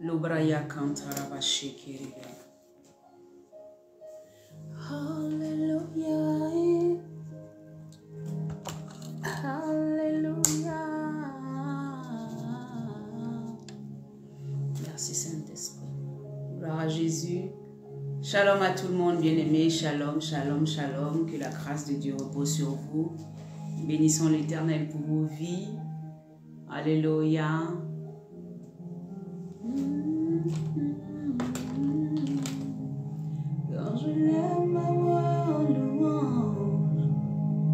Lobraya kantara shikiri. Hallelujah. Hallelujah. Merci Saint-Esprit. Gloire à Jésus. Shalom à tout le monde, bien-aimé. Shalom, shalom, shalom. Que la grâce de Dieu repose sur vous. Bénissons l'Éternel pour vos vies. Alléluia. Quand je lève ma voix en louange,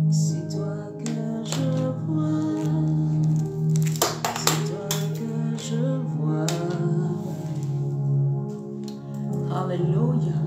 c'est toi que je vois. C'est toi que je vois. Alléluia.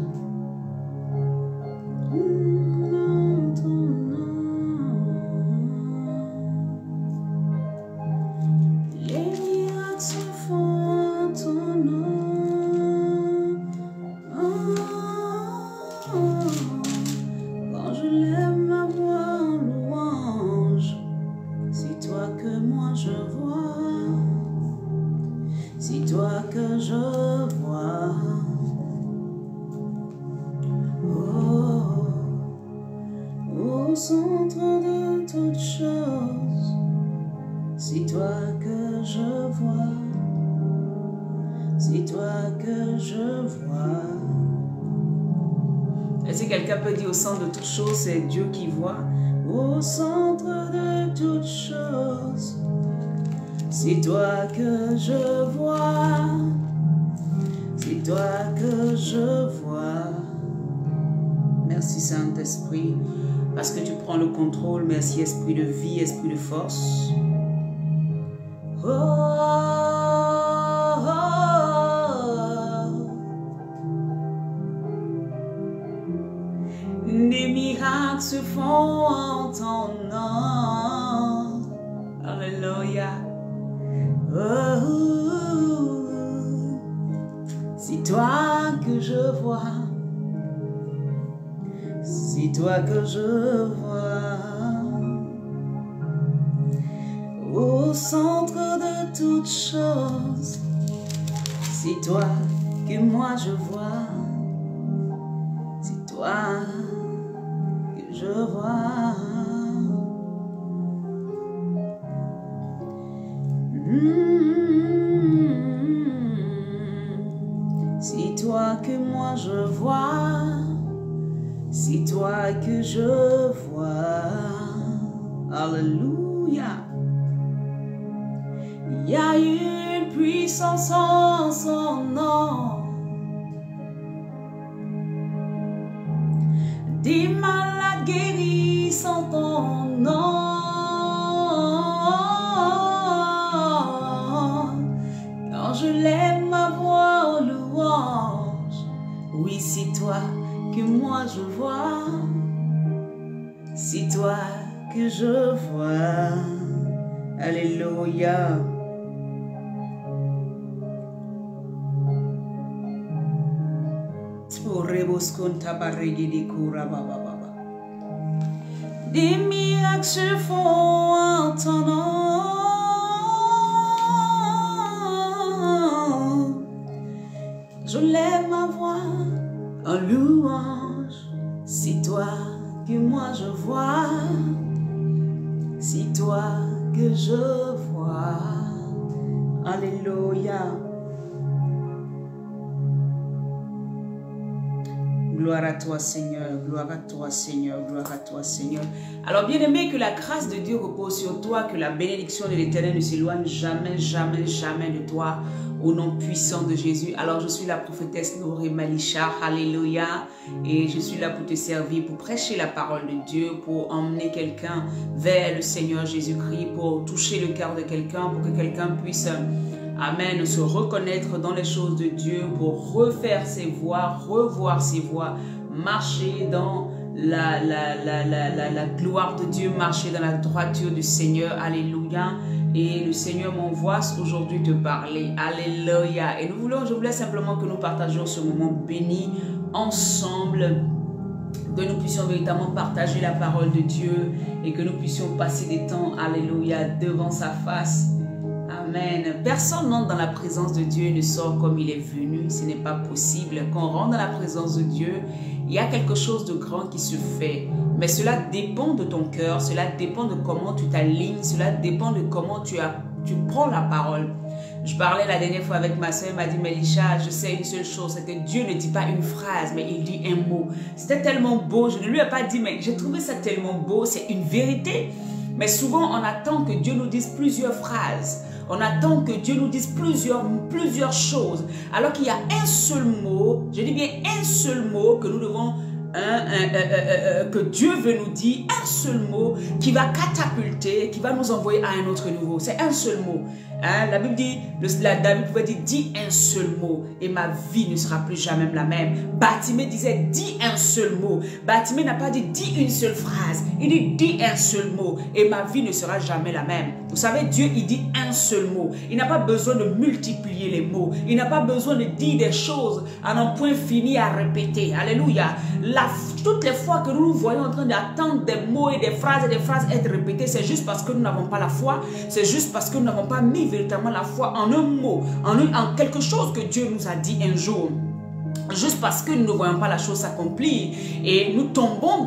Si quelqu'un peut dire au centre de toutes choses, c'est Dieu qui voit. Au centre de toutes choses, c'est toi que je vois. C'est toi que je vois. Merci Saint-Esprit, parce que tu prends le contrôle. Merci Esprit de vie, Esprit de force. Des miracles se font en ton nom. Alléluia. C'est toi que je vois. C'est toi que je vois. Au centre de toutes choses, c'est toi que moi je vois. C'est toi que je vois. C'est toi que moi je vois. C'est toi que je vois. Alléluia. Il y a une puissance en son nom. Des malades guérissent en ton nom. Quand je lève ma voix en louange, oui, c'est toi que moi je vois. C'est toi que je vois. Alléluia. Des miracles se font en ton nom. Je lève ma voix en louange. C'est toi que moi je vois. C'est toi que je vois. Alléluia. Gloire à toi Seigneur, gloire à toi Seigneur, gloire à toi Seigneur. Alors bien aimé, que la grâce de Dieu repose sur toi, que la bénédiction de l'Éternel ne s'éloigne jamais, jamais, jamais de toi, au nom puissant de Jésus. Alors je suis la prophétesse Nouré Malisha, alléluia, et je suis là pour te servir, pour prêcher la parole de Dieu, pour emmener quelqu'un vers le Seigneur Jésus-Christ, pour toucher le cœur de quelqu'un, pour que quelqu'un puisse... Amen, se reconnaître dans les choses de Dieu pour refaire ses voies, revoir ses voies, marcher dans la gloire de Dieu, marcher dans la droiture du Seigneur. Alléluia. Et le Seigneur m'envoie aujourd'hui te parler. Alléluia. Et je voulais simplement que nous partagions ce moment béni ensemble, que nous puissions véritablement partager la parole de Dieu et que nous puissions passer des temps, alléluia, devant sa face. Amen. Personne n'entre dans la présence de Dieu et ne sort comme il est venu. Ce n'est pas possible. Quand on rentre dans la présence de Dieu, il y a quelque chose de grand qui se fait. Mais cela dépend de ton cœur, cela dépend de comment tu t'alignes, cela dépend de comment tu prends la parole. Je parlais la dernière fois avec ma soeur, elle m'a dit, Mélisha, je sais une seule chose, c'est que Dieu ne dit pas une phrase, mais il dit un mot. C'était tellement beau, je ne lui ai pas dit, mais j'ai trouvé ça tellement beau, c'est une vérité. Mais souvent, on attend que Dieu nous dise plusieurs phrases. On attend que Dieu nous dise plusieurs choses. Alors qu'il y a un seul mot, je dis bien un seul mot que nous devons, que Dieu veut nous dire, un seul mot qui va catapulter, qui va nous envoyer à un autre niveau. C'est un seul mot. Hein? La Bible dit, David pouvait dire, dis un seul mot et ma vie ne sera plus jamais la même. Bartimée disait, dis un seul mot. Bartimée n'a pas dit, dis une seule phrase. Il dit, dis un seul mot et ma vie ne sera jamais la même. Vous savez, Dieu, il dit un seul mot. Il n'a pas besoin de multiplier les mots. Il n'a pas besoin de dire des choses à un point fini à répéter. Alléluia. Toutes les fois que nous nous voyons en train d'attendre des mots et des phrases être répétées, c'est juste parce que nous n'avons pas la foi. C'est juste parce que nous n'avons pas mis véritablement la foi en un mot, en quelque chose que Dieu nous a dit un jour. Juste parce que nous ne voyons pas la chose s'accomplir et nous tombons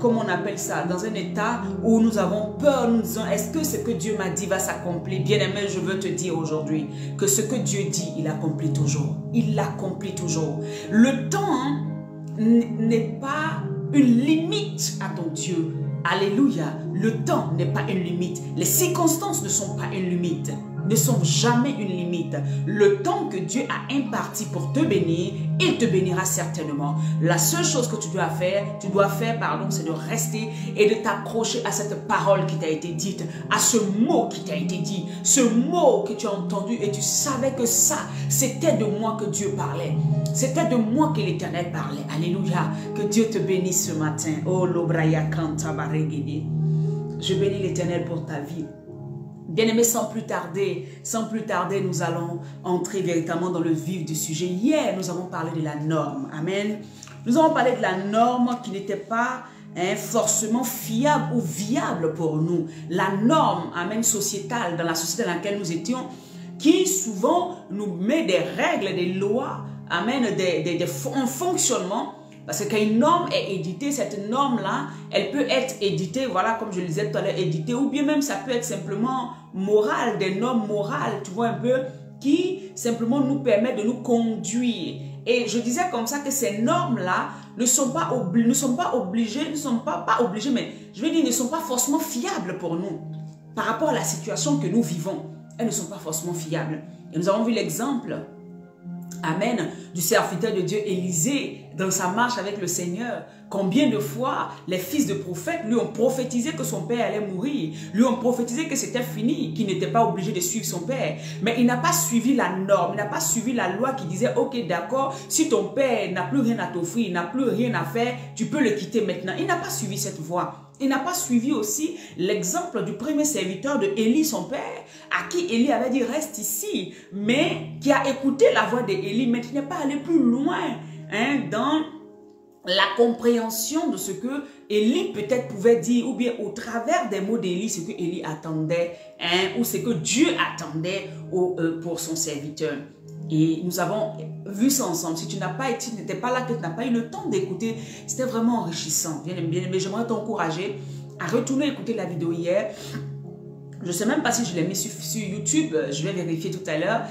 comment on appelle ça, dans un état où nous avons peur, nous disons, est-ce que ce que Dieu m'a dit va s'accomplir? Bien-aimé, je veux te dire aujourd'hui que ce que Dieu dit, il accomplit toujours. Il l'accomplit toujours. Le temps n'est pas une limite à ton Dieu. Alléluia. Le temps n'est pas une limite. Les circonstances ne sont pas une limite. Ne sont jamais une limite. Le temps que Dieu a imparti pour te bénir, il te bénira certainement. La seule chose que tu dois faire, c'est de rester et de t'accrocher à cette parole qui t'a été dite, à ce mot qui t'a été dit, ce mot que tu as entendu et tu savais que ça, c'était de moi que Dieu parlait. C'était de moi que l'Éternel parlait. Alléluia. Que Dieu te bénisse ce matin. Oh, l'obraya kanta baregede. Je bénis l'Éternel pour ta vie. Bien-aimés, sans plus tarder, nous allons entrer véritablement dans le vif du sujet. Hier, nous avons parlé de la norme. Amen. Nous avons parlé de la norme qui n'était pas forcément fiable ou viable pour nous. La norme, amen, sociétale, dans la société dans laquelle nous étions, qui souvent nous met des règles, des lois, amen, un fonctionnement. Parce que quand une norme est éditée, cette norme-là, elle peut être éditée, voilà, comme je le disais tout à l'heure, éditée, ou bien même ça peut être simplement morale, des normes morales, tu vois un peu, qui simplement nous permettent de nous conduire. Et je disais comme ça que ces normes-là ne sont pas obligées, mais je veux dire, ne sont pas forcément fiables pour nous. Par rapport à la situation que nous vivons, elles ne sont pas forcément fiables. Et nous avons vu l'exemple, amen, du serviteur de Dieu Élisée dans sa marche avec le Seigneur. Combien de fois les fils de prophètes lui ont prophétisé que son père allait mourir, lui ont prophétisé que c'était fini, qu'il n'était pas obligé de suivre son père. Mais il n'a pas suivi la norme, il n'a pas suivi la loi qui disait, ok d'accord, si ton père n'a plus rien à t'offrir, n'a plus rien à faire, tu peux le quitter maintenant. Il n'a pas suivi cette voie. Il n'a pas suivi aussi l'exemple du premier serviteur de Élie, son père, à qui Élie avait dit reste ici, mais qui a écouté la voix d'Élie, mais qui n'est pas allé plus loin dans la compréhension de ce que Élie peut-être pouvait dire, ou bien au travers des mots d'Élie, ce que Élie attendait, ou ce que Dieu attendait pour son serviteur. Et nous avons vu ça ensemble. Si tu n'étais pas là, que tu n'as pas eu le temps d'écouter, c'était vraiment enrichissant. Bien aimé, j'aimerais t'encourager à retourner écouter la vidéo hier. Je ne sais même pas si je l'ai mis sur YouTube, je vais vérifier tout à l'heure.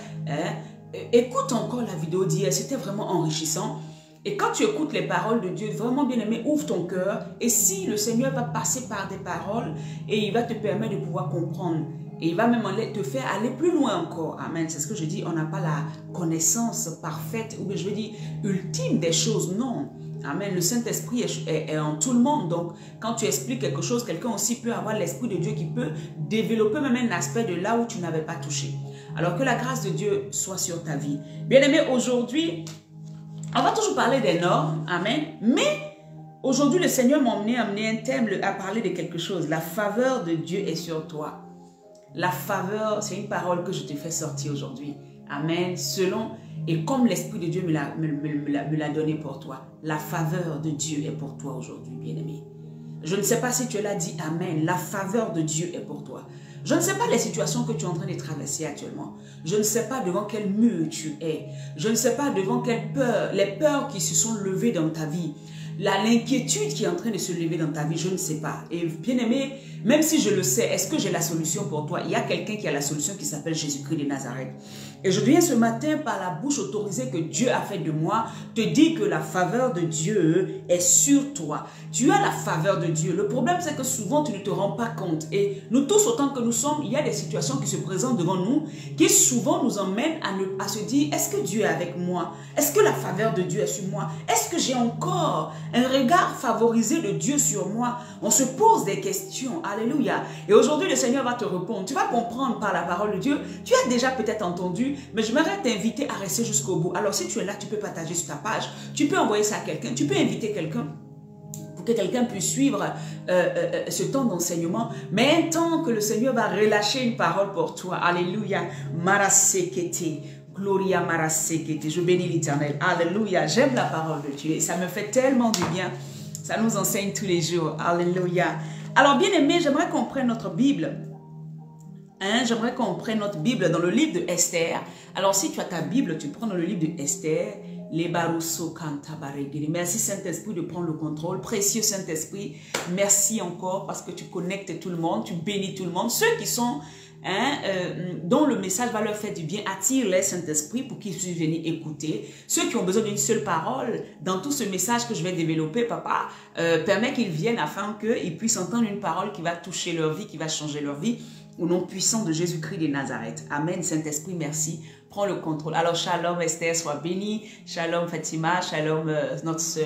Écoute encore la vidéo d'hier, c'était vraiment enrichissant. Et quand tu écoutes les paroles de Dieu, vraiment bien aimé, ouvre ton cœur. Et si le Seigneur va passer par des paroles et il va te permettre de pouvoir comprendre. Et il va même te faire aller plus loin encore. Amen. C'est ce que je dis, on n'a pas la connaissance parfaite, ou bien je veux dire ultime des choses. Non. Amen. Le Saint-Esprit est en tout le monde. Donc, quand tu expliques quelque chose, quelqu'un aussi peut avoir l'Esprit de Dieu qui peut développer même un aspect de là où tu n'avais pas touché. Alors que la grâce de Dieu soit sur ta vie. Bien-aimé, aujourd'hui, on va toujours parler des normes. Amen. Mais aujourd'hui, le Seigneur m'a amené un thème à parler de quelque chose. La faveur de Dieu est sur toi. La faveur, c'est une parole que je te fais sortir aujourd'hui. Amen. Selon et comme l'Esprit de Dieu me l'a donné pour toi. La faveur de Dieu est pour toi aujourd'hui, bien-aimé. Je ne sais pas si tu l'as dit, Amen. La faveur de Dieu est pour toi. Je ne sais pas les situations que tu es en train de traverser actuellement. Je ne sais pas devant quel mur tu es. Je ne sais pas devant quelle peur, les peurs qui se sont levées dans ta vie. L'inquiétude qui est en train de se lever dans ta vie, je ne sais pas. Et bien aimé, même si je le sais, est-ce que j'ai la solution pour toi? Il y a quelqu'un qui a la solution qui s'appelle Jésus-Christ de Nazareth. Et je viens ce matin par la bouche autorisée que Dieu a fait de moi, te dire que la faveur de Dieu est sur toi. Tu as la faveur de Dieu. Le problème, c'est que souvent, tu ne te rends pas compte. Et nous tous, autant que nous sommes, il y a des situations qui se présentent devant nous, qui souvent nous emmènent à se dire, est-ce que Dieu est avec moi? Est-ce que la faveur de Dieu est sur moi? Est-ce que j'ai encore un regard favorisé de Dieu sur moi? On se pose des questions. Alléluia. Et aujourd'hui, le Seigneur va te répondre. Tu vas comprendre par la parole de Dieu. Tu as déjà peut-être entendu, mais je m'aimerais t'inviter à rester jusqu'au bout. Alors, si tu es là, tu peux partager sur ta page. Tu peux envoyer ça à quelqu'un. Tu peux inviter quelqu'un pour que quelqu'un puisse suivre ce temps d'enseignement. Mais un temps que le Seigneur va relâcher une parole pour toi. Alléluia. Marasekete. Gloria Marasekete. Je bénis l'Éternel. Alléluia. J'aime la parole de Dieu. Et ça me fait tellement du bien. Ça nous enseigne tous les jours. Alléluia. Alors, bien aimé, j'aimerais qu'on prenne notre Bible. J'aimerais qu'on prenne notre Bible dans le livre de Esther. Alors, si tu as ta Bible, tu prends dans le livre de Esther. Les Baruso Kantabaregiri. Merci Saint-Esprit de prendre le contrôle. Précieux Saint-Esprit, merci encore parce que tu connectes tout le monde, tu bénis tout le monde. Ceux qui sont, dont le message va leur faire du bien, attire-les Saint-Esprit pour qu'ils puissent venir écouter. Ceux qui ont besoin d'une seule parole, dans tout ce message que je vais développer, papa, permet qu'ils viennent afin qu'ils puissent entendre une parole qui va toucher leur vie, qui va changer leur vie. Au nom puissant de Jésus-Christ de Nazareth. Amen. Saint-Esprit, merci. Prends le contrôle. Alors, shalom Esther, sois bénie. Shalom Fatima, shalom notre sœur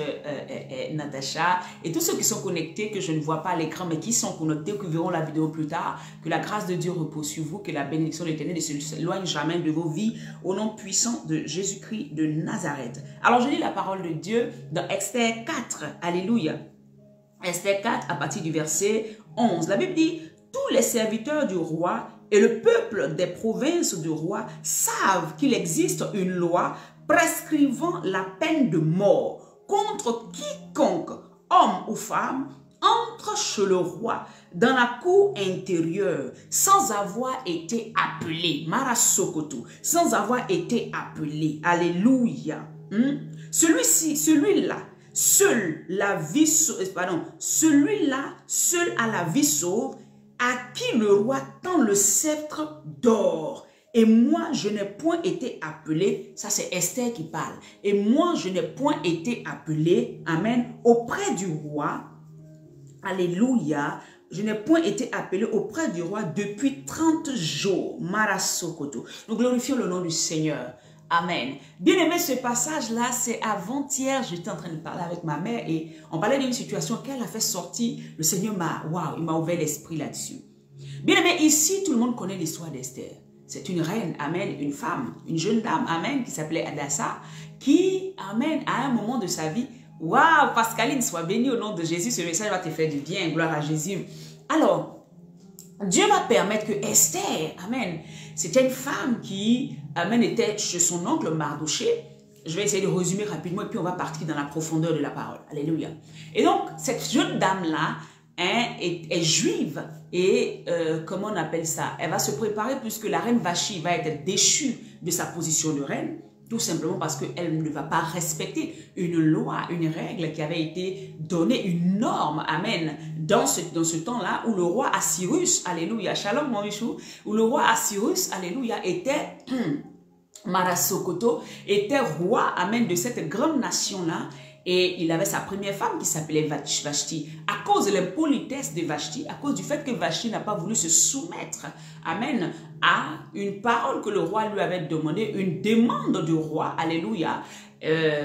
Natacha. Et tous ceux qui sont connectés, que je ne vois pas à l'écran, mais qui sont connectés, qui verront la vidéo plus tard. Que la grâce de Dieu repose sur vous, que la bénédiction de l'Éternel ne s'éloigne jamais de vos vies. Au nom puissant de Jésus-Christ de Nazareth. Alors, je lis la parole de Dieu dans Esther 4. Alléluia. Esther 4, à partir du verset 11. La Bible dit, tous les serviteurs du roi et le peuple des provinces du roi savent qu'il existe une loi prescrivant la peine de mort contre quiconque, homme ou femme, entre chez le roi dans la cour intérieure sans avoir été appelé. Marasokoto, sans avoir été appelé. Alléluia. Celui-là, seul a la vie sauve, à qui le roi tend le sceptre d'or. Et moi, je n'ai point été appelé, ça c'est Esther qui parle, et moi, je n'ai point été appelé, amen, auprès du roi, alléluia, je n'ai point été appelé auprès du roi depuis 30 jours, Marasokoto. Nous glorifions le nom du Seigneur. Amen. Bien aimé, ce passage-là, c'est avant-hier, j'étais en train de parler avec ma mère et on parlait d'une situation qu'elle a fait sortir. Le Seigneur il m'a ouvert l'esprit là-dessus. Bien aimé, ici, tout le monde connaît l'histoire d'Esther. C'est une reine, amen, une femme, une jeune dame, amen, qui s'appelait Adassa, qui, amen, à un moment de sa vie, waouh, Pascaline, sois bénie au nom de Jésus, ce message va te faire du bien, gloire à Jésus. Alors, Dieu va permettre que Esther, amen, c'était une femme qui, amen, était chez son oncle Mardoché. Je vais essayer de résumer rapidement et puis on va partir dans la profondeur de la parole. Alléluia. Et donc, cette jeune dame-là est juive et, comment on appelle ça? Elle va se préparer puisque la reine Vashti va être déchue de sa position de reine. Tout simplement parce qu'elle ne va pas respecter une loi, une règle qui avait été donnée, une norme, amen, dans ce temps-là où le roi Assyrus, alléluia, shalom mon bichou, où le roi Assyrus, alléluia, était, Marasokoto, était roi, amen, de cette grande nation-là. Et il avait sa première femme qui s'appelait Vashti. À cause de l'impolitesse de Vashti, à cause du fait que Vashti n'a pas voulu se soumettre, amen, à une parole que le roi lui avait demandée, une demande du roi, alléluia, le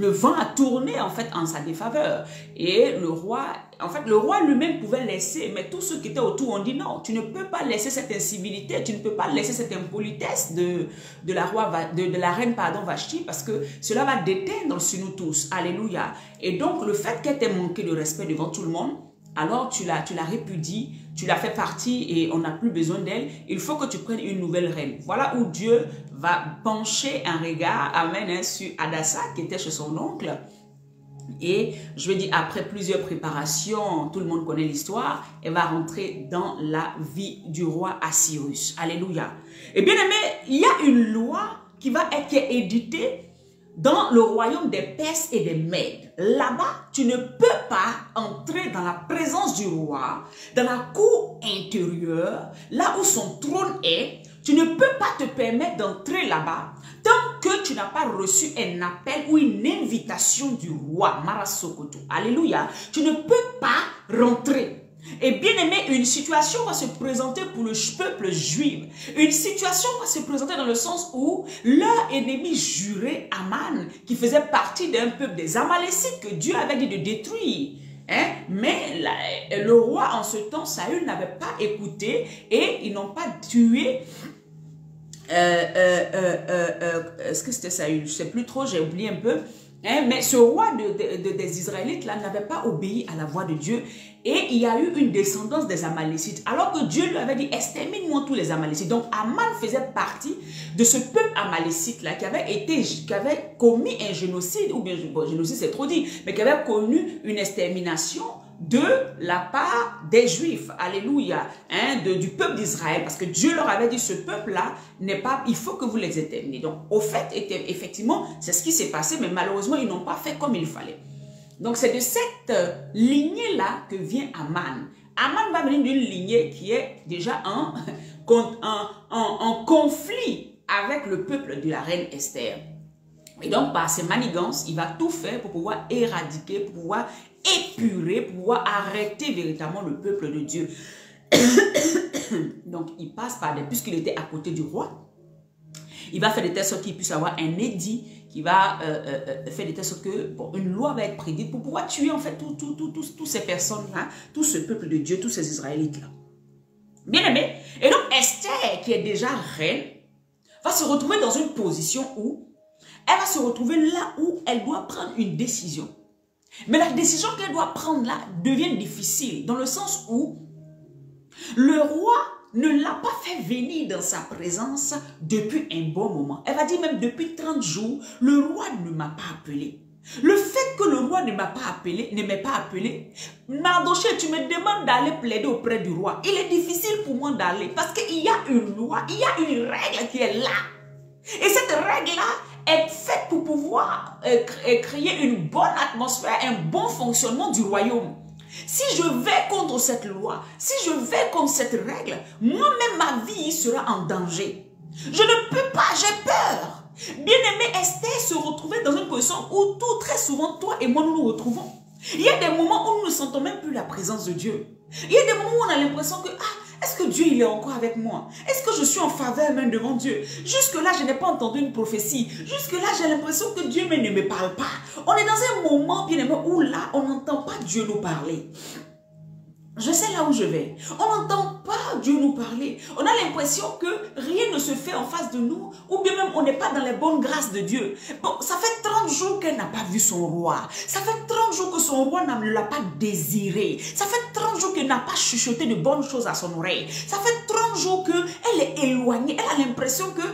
vent a tourné en fait en sa défaveur. Et le roi, en fait, le roi lui-même pouvait laisser, mais tous ceux qui étaient autour ont dit non, tu ne peux pas laisser cette incivilité, tu ne peux pas laisser cette impolitesse de la reine, pardon, Vashti, parce que cela va déteindre sur nous tous. Alléluia. Et donc, le fait qu'elle t'ait manqué de respect devant tout le monde, alors tu la répudies, tu la fais partie et on n'a plus besoin d'elle. Il faut que tu prennes une nouvelle reine. Voilà où Dieu va pencher un regard, amen, sur Adassa qui était chez son oncle. Et je vais dire, après plusieurs préparations, tout le monde connaît l'histoire, elle va rentrer dans la vie du roi Assyrus. Alléluia. Et bien aimé, il y a une loi qui qui est éditée dans le royaume des Perses et des Mèdes. Là-bas, tu ne peux pas entrer dans la présence du roi, dans la cour intérieure, là où son trône est. Tu ne peux pas te permettre d'entrer là-bas tant que tu n'as pas reçu un appel ou une invitation du roi. Marasokoto. Alléluia. Tu ne peux pas rentrer. Et bien aimé, une situation va se présenter pour le peuple juif. Une situation va se présenter dans le sens où leur ennemi juré, Aman, qui faisait partie d'un peuple des Amalécites que Dieu avait dit de détruire. Mais le roi en ce temps, Saül, n'avait pas écouté et ils n'ont pas tué. Est-ce que c'était Saül? Je ne sais plus trop, j'ai oublié un peu. Mais ce roi des Israélites là n'avait pas obéi à la voix de Dieu et il y a eu une descendance des Amalécites alors que Dieu lui avait dit extermine-moi tous les Amalécites. Donc Aman faisait partie de ce peuple Amalécite là qui avait commis un génocide, ou bien génocide c'est trop dit, mais qui avait connu une extermination de la part des Juifs, alléluia, du peuple d'Israël, parce que Dieu leur avait dit, ce peuple-là n'est pas, il faut que vous les exterminiez. Donc, au fait, effectivement, c'est ce qui s'est passé, mais malheureusement, ils n'ont pas fait comme il fallait. Donc, c'est de cette lignée-là que vient Aman. Aman va venir d'une lignée qui est déjà en conflit avec le peuple de la reine Esther. Et donc, par ses manigances, il va tout faire pour pouvoir éradiquer, pour pouvoir épurer, pour pouvoir arrêter véritablement le peuple de Dieu. Donc, il passe par des... Puisqu'il était à côté du roi, il va faire de telle sorte qu'il puisse avoir un édit qui va faire de telle sorte que une loi va être prédite pour pouvoir tuer en fait toutes ces personnes-là, tout ce peuple de Dieu, tous ces Israélites-là. Bien aimé. Et donc, Esther, qui est déjà reine, va se retrouver dans une position où elle va se retrouver là où elle doit prendre une décision. Mais la décision qu'elle doit prendre là devient difficile dans le sens où le roi ne l'a pas fait venir dans sa présence depuis un bon moment. Elle va dire même depuis 30 jours, le roi ne m'a pas appelé. Le fait que le roi ne m'ait pas appelé, Mardoché, tu me demandes d'aller plaider auprès du roi. Il est difficile pour moi d'aller parce qu'il y a une loi, il y a une règle qui est là. Et cette règle-là est faite pour pouvoir créer une bonne atmosphère, un bon fonctionnement du royaume. Si je vais contre cette loi, si je vais contre cette règle, moi-même ma vie sera en danger. Je ne peux pas, j'ai peur. Bien-aimé, Esther se retrouvait dans une position où très souvent, toi et moi, nous nous retrouvons. Il y a des moments où nous ne sentons même plus la présence de Dieu. Il y a des moments où on a l'impression que, est-ce que Dieu il est encore avec moi? Est-ce que je suis en faveur même devant Dieu? Jusque-là, je n'ai pas entendu une prophétie. Jusque-là, j'ai l'impression que Dieu même ne me parle pas. On est dans un moment, bien aimé, où là, on n'entend pas Dieu nous parler. Je sais là où je vais. On n'entend pas Dieu nous parler. On a l'impression que rien ne se fait en face de nous, ou bien même on n'est pas dans les bonnes grâces de Dieu. Bon, ça fait 30 jours qu'elle n'a pas vu son roi. Ça fait 30 jours que son roi ne l'a pas désiré. Ça fait 30 jours qu'elle n'a pas chuchoté de bonnes choses à son oreille. Ça fait 30 jours qu'elle est éloignée. Elle a l'impression que,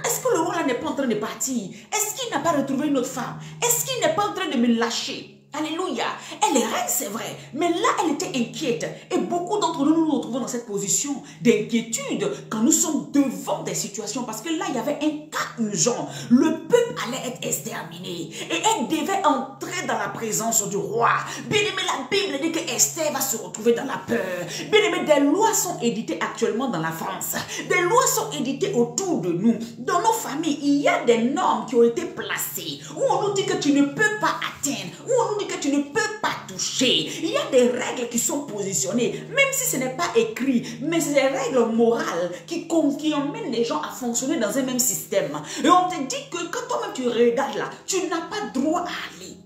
est-ce que le roi là n'est pas en train de partir? Est-ce qu'il n'a pas retrouvé une autre femme? Est-ce qu'il n'est pas en train de me lâcher? Alléluia. Elle est reine, c'est vrai. Mais là, elle était inquiète. Et beaucoup d'entre nous nous retrouvons dans cette position d'inquiétude quand nous sommes devant des situations. Parce que là, il y avait un cas urgent. Le peuple allait être exterminé. Et elle devait entrer dans la présence du roi. Bien aimé, la Bible dit que Esther va se retrouver dans la peur. Bien aimé, des lois sont éditées actuellement dans la France. Des lois sont éditées autour de nous. Dans nos familles, il y a des normes qui ont été placées. Où on nous dit que tu ne peux pas atteindre. Où on nous dit que tu ne peux pas toucher. Il y a des règles qui sont positionnées, même si ce n'est pas écrit, mais c'est des règles morales qui emmènent les gens à fonctionner dans un même système. Et on te dit que quand toi-même tu regardes là, tu n'as pas droit à aller.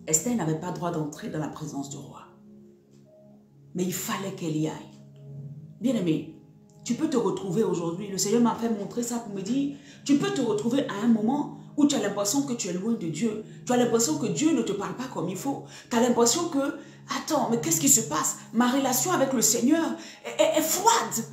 Esther n'avait pas droit d'entrer dans la présence du roi. Mais il fallait qu'elle y aille. Bien-aimé, tu peux te retrouver aujourd'hui, le Seigneur m'a fait montrer ça pour me dire, tu peux te retrouver à un moment où tu as l'impression que tu es loin de Dieu. Tu as l'impression que Dieu ne te parle pas comme il faut. Tu as l'impression que, attends, mais qu'est-ce qui se passe? Ma relation avec le Seigneur est froide.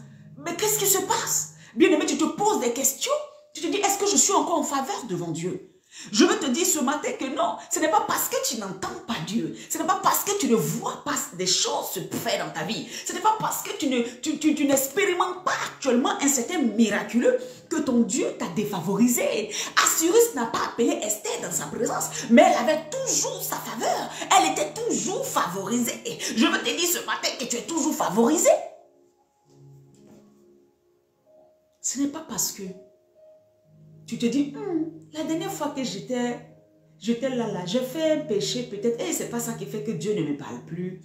Mais qu'est-ce qui se passe? Bien aimé, tu te poses des questions. Tu te dis, est-ce que je suis encore en faveur devant Dieu? Je veux te dire ce matin que non, ce n'est pas parce que tu n'entends pas Dieu, ce n'est pas parce que tu ne vois pas des choses se faire dans ta vie, ce n'est pas parce que tu n'expérimentes pas actuellement un certain miraculeux que ton Dieu t'a défavorisé. Assyrus n'a pas appelé Esther dans sa présence, mais elle avait toujours sa faveur, elle était toujours favorisée. Je veux te dire ce matin que tu es toujours favorisé. Ce n'est pas parce que tu te dis, la dernière fois que j'étais là, j'ai fait un péché peut-être, et c'est pas ça qui fait que Dieu ne me parle plus.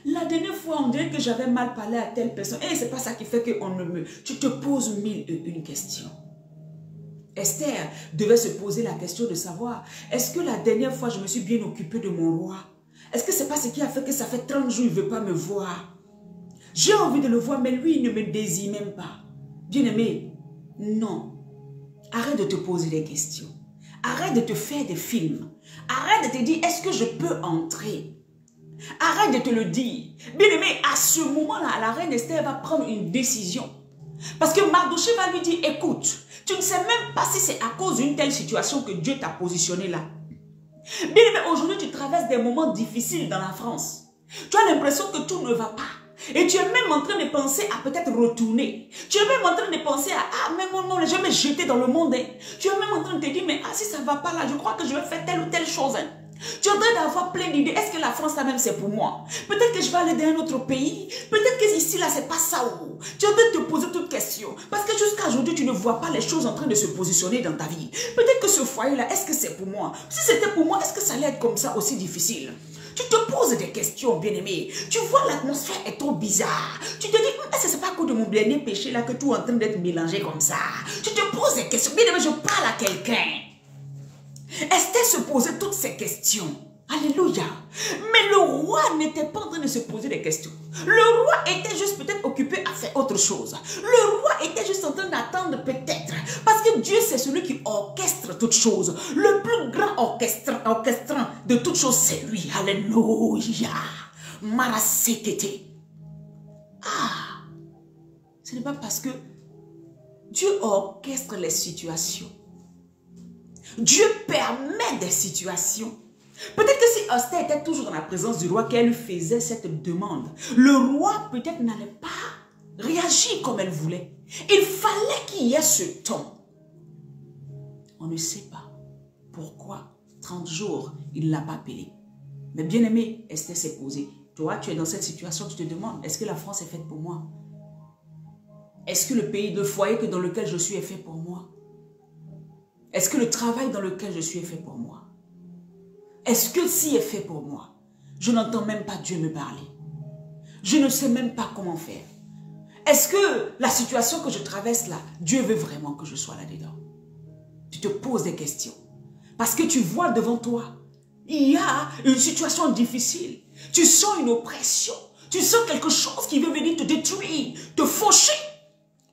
La dernière fois, on dirait que j'avais mal parlé à telle personne, et c'est pas ça qui fait qu'on ne me... Tu te poses mille et une questions. Esther devait se poser la question de savoir, est-ce que la dernière fois, je me suis bien occupée de mon roi? Est-ce que c'est pas ce qui a fait que ça fait 30 jours, il ne veut pas me voir? J'ai envie de le voir, mais lui, il ne me désire même pas. Bien-aimé, non. Arrête de te poser des questions. Arrête de te faire des films. Arrête de te dire, est-ce que je peux entrer? Arrête de te le dire. Bien-aimé, à ce moment-là, la reine Esther va prendre une décision. Parce que Mardoché va lui dire, écoute, tu ne sais même pas si c'est à cause d'une telle situation que Dieu t'a positionné là. Bien-aimé, aujourd'hui, tu traverses des moments difficiles dans la France. Tu as l'impression que tout ne va pas. Et tu es même en train de penser à peut-être retourner. Tu es même en train de penser à, ah, mais non, je vais me jeter dans le monde. Hein. Tu es même en train de te dire, mais ah, si ça ne va pas là, je crois que je vais faire telle ou telle chose. Hein. Tu es en train d'avoir plein d'idées. Est-ce que la France, là même, c'est pour moi? Peut-être que je vais aller dans un autre pays. Peut-être que ici, là, c'est pas ça. Où. Tu es en train de te poser toutes questions. Parce que jusqu'à aujourd'hui, tu ne vois pas les choses en train de se positionner dans ta vie. Peut-être que ce foyer-là, est-ce que c'est pour moi? Si c'était pour moi, est-ce que ça allait être comme ça aussi difficile? Tu te poses des questions, bien-aimé. Tu vois, l'atmosphère est trop bizarre. Tu te dis, est-ce que c'est pas à cause de mon dernier péché là que tout est en train d'être mélangé comme ça? Tu te poses des questions. Bien-aimé, je parle à quelqu'un. Esther se posait toutes ces questions. Alléluia. Mais le roi n'était pas en train de se poser des questions. Le roi était juste peut-être occupé à faire autre chose. Le roi était juste en train d'attendre peut-être. Parce que Dieu, c'est celui qui orchestre toutes choses. Le plus grand orchestrant de toutes choses, c'est lui. Alléluia. Marasekete. Ah. Ce n'est pas parce que Dieu orchestre les situations. Dieu permet des situations. Peut-être que si Esther était toujours dans la présence du roi, qu'elle faisait cette demande, le roi peut-être n'allait pas réagir comme elle voulait. Il fallait qu'il y ait ce temps. On ne sait pas pourquoi 30 jours, il ne l'a pas appelé. Mais bien aimé, Esther s'est posée. Toi, tu es dans cette situation, tu te demandes, est-ce que la France est faite pour moi? Est-ce que le pays, le foyer dans lequel je suis est fait pour moi? Est-ce que le travail dans lequel je suis est fait pour moi? Est-ce que si est fait pour moi? Je n'entends même pas Dieu me parler. Je ne sais même pas comment faire. Est-ce que la situation que je traverse là, Dieu veut vraiment que je sois là-dedans? Tu te poses des questions. Parce que tu vois devant toi, il y a une situation difficile. Tu sens une oppression. Tu sens quelque chose qui veut venir te détruire, te faucher.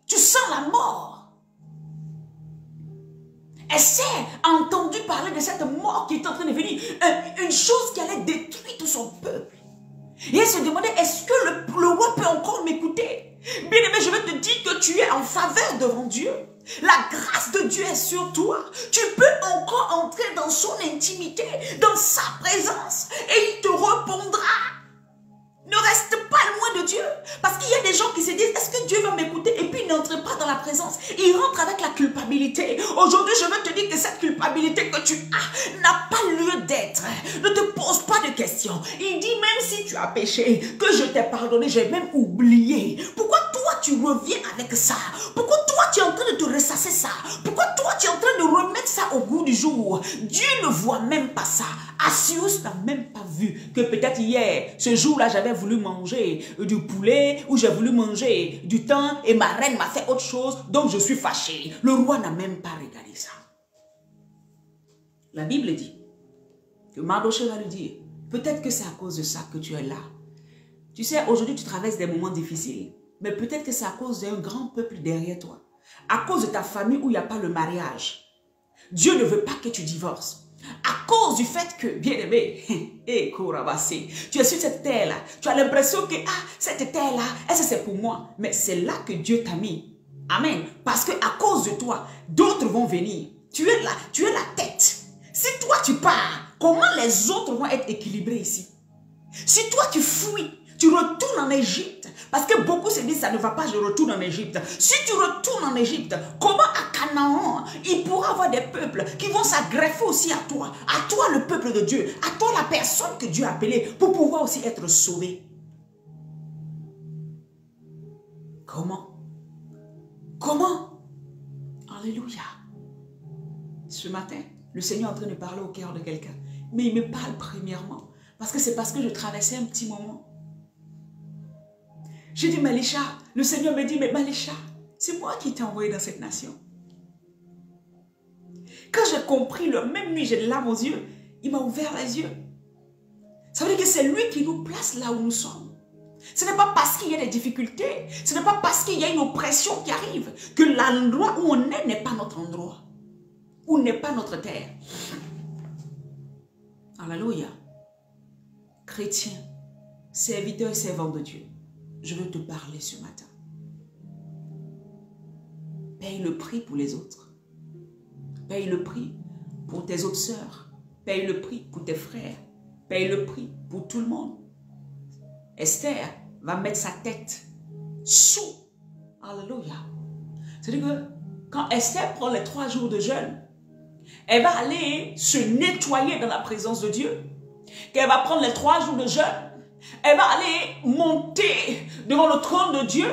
Tu sens la mort. Esther a entendu parler de cette mort qui est en train de venir. Une chose qui allait détruire tout son peuple. Et elle se demandait, est-ce que le roi peut encore m'écouter? Bien aimé, je veux te dire que tu es en faveur devant Dieu. La grâce de Dieu est sur toi. Tu peux encore entrer dans son intimité, dans sa présence. Et il te répondra. Ne reste pas loin de Dieu. Parce qu'il y a des gens qui se disent, est-ce que Dieu va m'écouter? Et puis ils n'entrent pas dans la présence. Ils rentrent avec la culpabilité. Aujourd'hui, je veux te dire que cette culpabilité que tu as n'a pas lieu d'être. Ne te pose pas de questions. Il dit, même si tu as péché, que je t'ai pardonné, j'ai même oublié. Pourquoi toi tu reviens avec ça? Pourquoi toi tu es en train de te ressasser ça? Pourquoi toi tu es en train de remettre ça au goût du jour? Dieu ne voit même pas ça. Assyrus n'a même pas vu que peut-être hier, ce jour-là, j'avais voulu manger du poulet ou j'ai voulu manger du thym et ma reine m'a fait autre chose, donc je suis fâché. Le roi n'a même pas regardé ça. La Bible dit que Mardoché va lui dire, peut-être que c'est à cause de ça que tu es là. Tu sais, aujourd'hui, tu traverses des moments difficiles, mais peut-être que c'est à cause d'un grand peuple derrière toi. À cause de ta famille où il n'y a pas le mariage. Dieu ne veut pas que tu divorces. À cause du fait que, bien aimé, tu es sur cette terre-là, tu as l'impression que, cette terre-là, est-ce que c'est pour moi? Mais c'est là que Dieu t'a mis. Amen. Parce que à cause de toi, d'autres vont venir. Tu es la tête. Si toi tu pars, comment les autres vont être équilibrés ici? Si toi tu fuis, tu retournes en Égypte, parce que beaucoup se disent ça ne va pas, je retourne en Égypte. Si tu retournes en Égypte, comment à Canaan, il pourra avoir des peuples qui vont s'agreffer aussi à toi le peuple de Dieu, à toi la personne que Dieu a appelée pour pouvoir aussi être sauvé? Comment? Comment? Alléluia. Ce matin, le Seigneur est en train de parler au cœur de quelqu'un. Mais il me parle premièrement. Parce que c'est parce que je traversais un petit moment. J'ai dit, Malécha, le Seigneur me dit, mais Malécha, c'est moi qui t'ai envoyé dans cette nation. Quand j'ai compris, le même nuit, j'ai des larmes aux yeux, il m'a ouvert les yeux. Ça veut dire que c'est lui qui nous place là où nous sommes. Ce n'est pas parce qu'il y a des difficultés, ce n'est pas parce qu'il y a une oppression qui arrive, que l'endroit où on est n'est pas notre endroit, où n'est pas notre terre. Alléluia. Chrétien, serviteur et servant de Dieu, je veux te parler ce matin. Paye le prix pour les autres. Paye le prix pour tes autres sœurs. Paye le prix pour tes frères. Paye le prix pour tout le monde. Esther va mettre sa tête sous. Alléluia. C'est-à-dire que quand Esther prend les 3 jours de jeûne, elle va aller se nettoyer dans la présence de Dieu. Qu'elle va prendre les 3 jours de jeûne. Elle va aller monter devant le trône de Dieu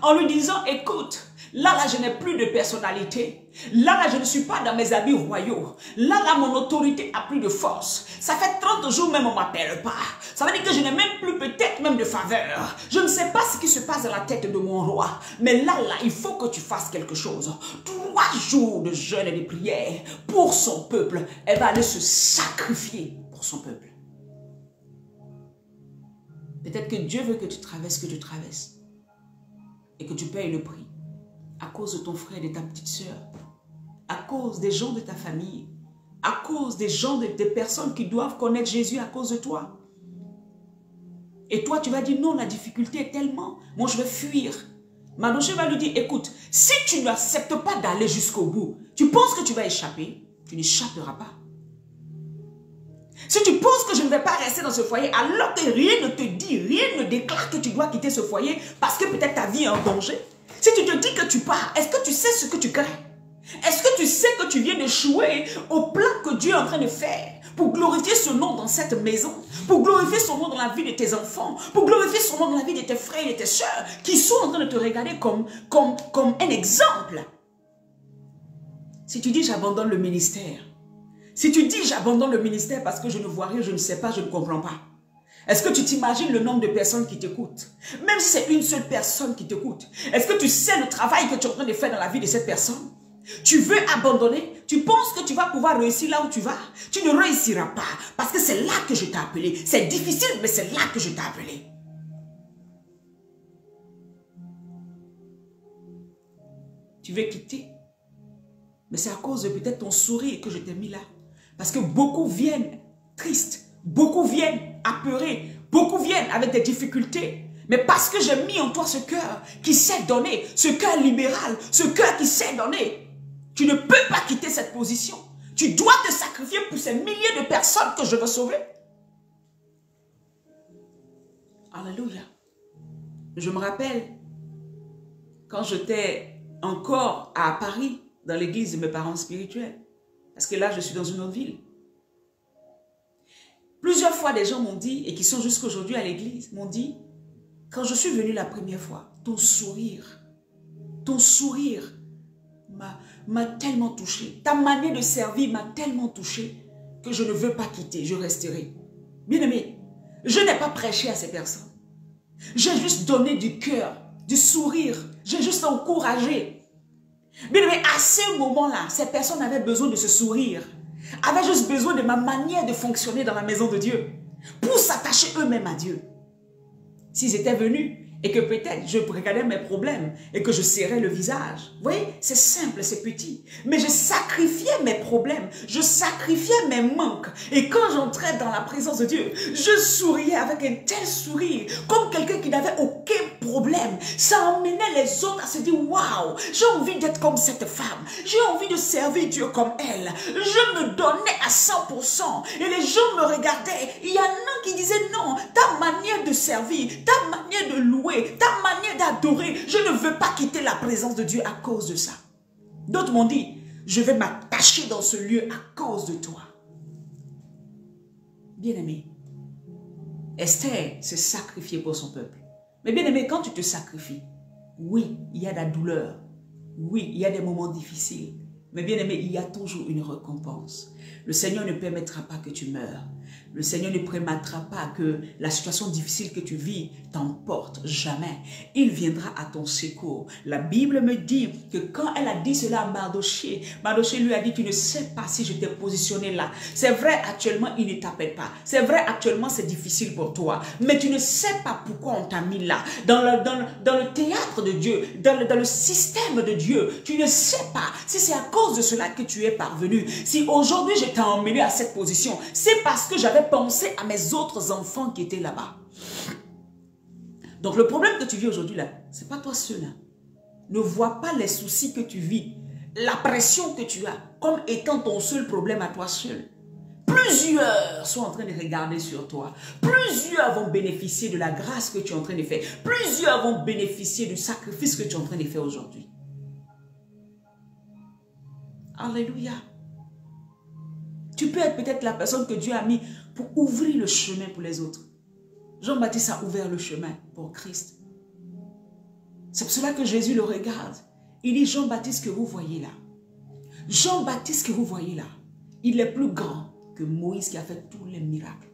en lui disant, écoute, là, je n'ai plus de personnalité. Là, je ne suis pas dans mes habits royaux. Là, mon autorité a plus de force. Ça fait 30 jours même, on ne m'appelle pas. Ça veut dire que je n'ai même plus peut-être même de faveur. Je ne sais pas ce qui se passe dans la tête de mon roi. Mais là, il faut que tu fasses quelque chose. 3 jours de jeûne et de prière pour son peuple. Elle va aller se sacrifier pour son peuple. Peut-être que Dieu veut que tu traverses ce que tu traverses. Et que tu payes le prix. À cause de ton frère et de ta petite sœur. À cause des gens de ta famille. À cause des gens, des personnes qui doivent connaître Jésus à cause de toi. Et toi, tu vas dire, non, la difficulté est tellement, moi je vais fuir. Madoché va lui dire, écoute, si tu n'acceptes pas d'aller jusqu'au bout, tu penses que tu vas échapper? Tu n'échapperas pas. Si tu penses que je ne vais pas rester dans ce foyer, alors que rien ne te dit, rien ne déclare que tu dois quitter ce foyer parce que peut-être ta vie est en danger. Si tu te dis que tu pars, est-ce que tu sais ce que tu crains? Est-ce que tu sais que tu viens d'échouer au plan que Dieu est en train de faire pour glorifier son nom dans cette maison, pour glorifier son nom dans la vie de tes enfants, pour glorifier son nom dans la vie de tes frères et de tes sœurs qui sont en train de te regarder comme un exemple? Si tu dis j'abandonne le ministère, si tu dis j'abandonne le ministère parce que je ne vois rien, je ne sais pas, je ne comprends pas. Est-ce que tu t'imagines le nombre de personnes qui t'écoutent? Même si c'est une seule personne qui t'écoute. Est-ce que tu sais le travail que tu es en train de faire dans la vie de cette personne? Tu veux abandonner? Tu penses que tu vas pouvoir réussir là où tu vas? Tu ne réussiras pas parce que c'est là que je t'ai appelé. C'est difficile, mais c'est là que je t'ai appelé. Tu veux quitter? Mais c'est à cause de peut-être ton sourire que je t'ai mis là. Parce que beaucoup viennent tristes, beaucoup viennent apeurés, beaucoup viennent avec des difficultés. Mais parce que j'ai mis en toi ce cœur qui sait donner, ce cœur libéral, ce cœur qui sait donner, tu ne peux pas quitter cette position. Tu dois te sacrifier pour ces milliers de personnes que je veux sauver. Alléluia. Je me rappelle, quand j'étais encore à Paris, dans l'église de mes parents spirituels, parce que là, je suis dans une autre ville. Plusieurs fois, des gens m'ont dit, et qui sont jusqu'à aujourd'hui à l'église, m'ont dit, quand je suis venue la première fois, ton sourire m'a tellement touché. Ta manière de servir m'a tellement touché que je ne veux pas quitter, je resterai. Bien-aimé, je n'ai pas prêché à ces personnes. J'ai juste donné du cœur, du sourire. J'ai juste encouragé. Bien-aimé, à ce moment-là, ces personnes avaient besoin de ce sourire. Avaient juste besoin de ma manière de fonctionner dans la maison de Dieu. Pour s'attacher eux-mêmes à Dieu. S'ils étaient venus et que peut-être je regardais mes problèmes et que je serrais le visage. Vous voyez, c'est simple, c'est petit. Mais je sacrifiais mes problèmes, je sacrifiais mes manques. Et quand j'entrais dans la présence de Dieu, je souriais avec un tel sourire, comme quelqu'un qui n'avait aucun problèmes. Ça emmenait les autres à se dire, waouh, j'ai envie d'être comme cette femme. J'ai envie de servir Dieu comme elle. Je me donnais à 100%. Et les gens me regardaient. Il y en a qui disaient, non, ta manière de servir, ta manière de louer, ta manière d'adorer, je ne veux pas quitter la présence de Dieu à cause de ça. D'autres m'ont dit, je vais m'attacher dans ce lieu à cause de toi. Bien-aimé, Esther s'est sacrifiée pour son peuple. Mais bien-aimé, quand tu te sacrifies, oui, il y a de la douleur. Oui, il y a des moments difficiles. Mais bien-aimé, il y a toujours une récompense. Le Seigneur ne permettra pas que tu meurs. Le Seigneur ne permettra pas que la situation difficile que tu vis t'emporte. Jamais. Il viendra à ton secours. La Bible me dit que quand elle a dit cela à Mardoché, Mardoché lui a dit, tu ne sais pas si je t'ai positionné là. C'est vrai, actuellement, il ne t'appelle pas. C'est vrai, actuellement, c'est difficile pour toi. Mais tu ne sais pas pourquoi on t'a mis là. Dans le théâtre de Dieu, dans le système de Dieu, tu ne sais pas si c'est à cause de cela que tu es parvenu. Si aujourd'hui, je t'ai emmené à cette position, c'est parce que j'avais pensé à mes autres enfants qui étaient là-bas. Donc le problème que tu vis aujourd'hui là, c'est pas toi seul. Hein. Ne vois pas les soucis que tu vis, la pression que tu as, comme étant ton seul problème à toi seul. Plusieurs sont en train de regarder sur toi. Plusieurs vont bénéficier de la grâce que tu es en train de faire. Plusieurs vont bénéficier du sacrifice que tu es en train de faire aujourd'hui. Alléluia. Tu peux être peut-être la personne que Dieu a mis pour ouvrir le chemin pour les autres. Jean-Baptiste a ouvert le chemin pour Christ. C'est pour cela que Jésus le regarde. Il dit, Jean-Baptiste que vous voyez là. Jean-Baptiste que vous voyez là. Il est plus grand que Moïse qui a fait tous les miracles.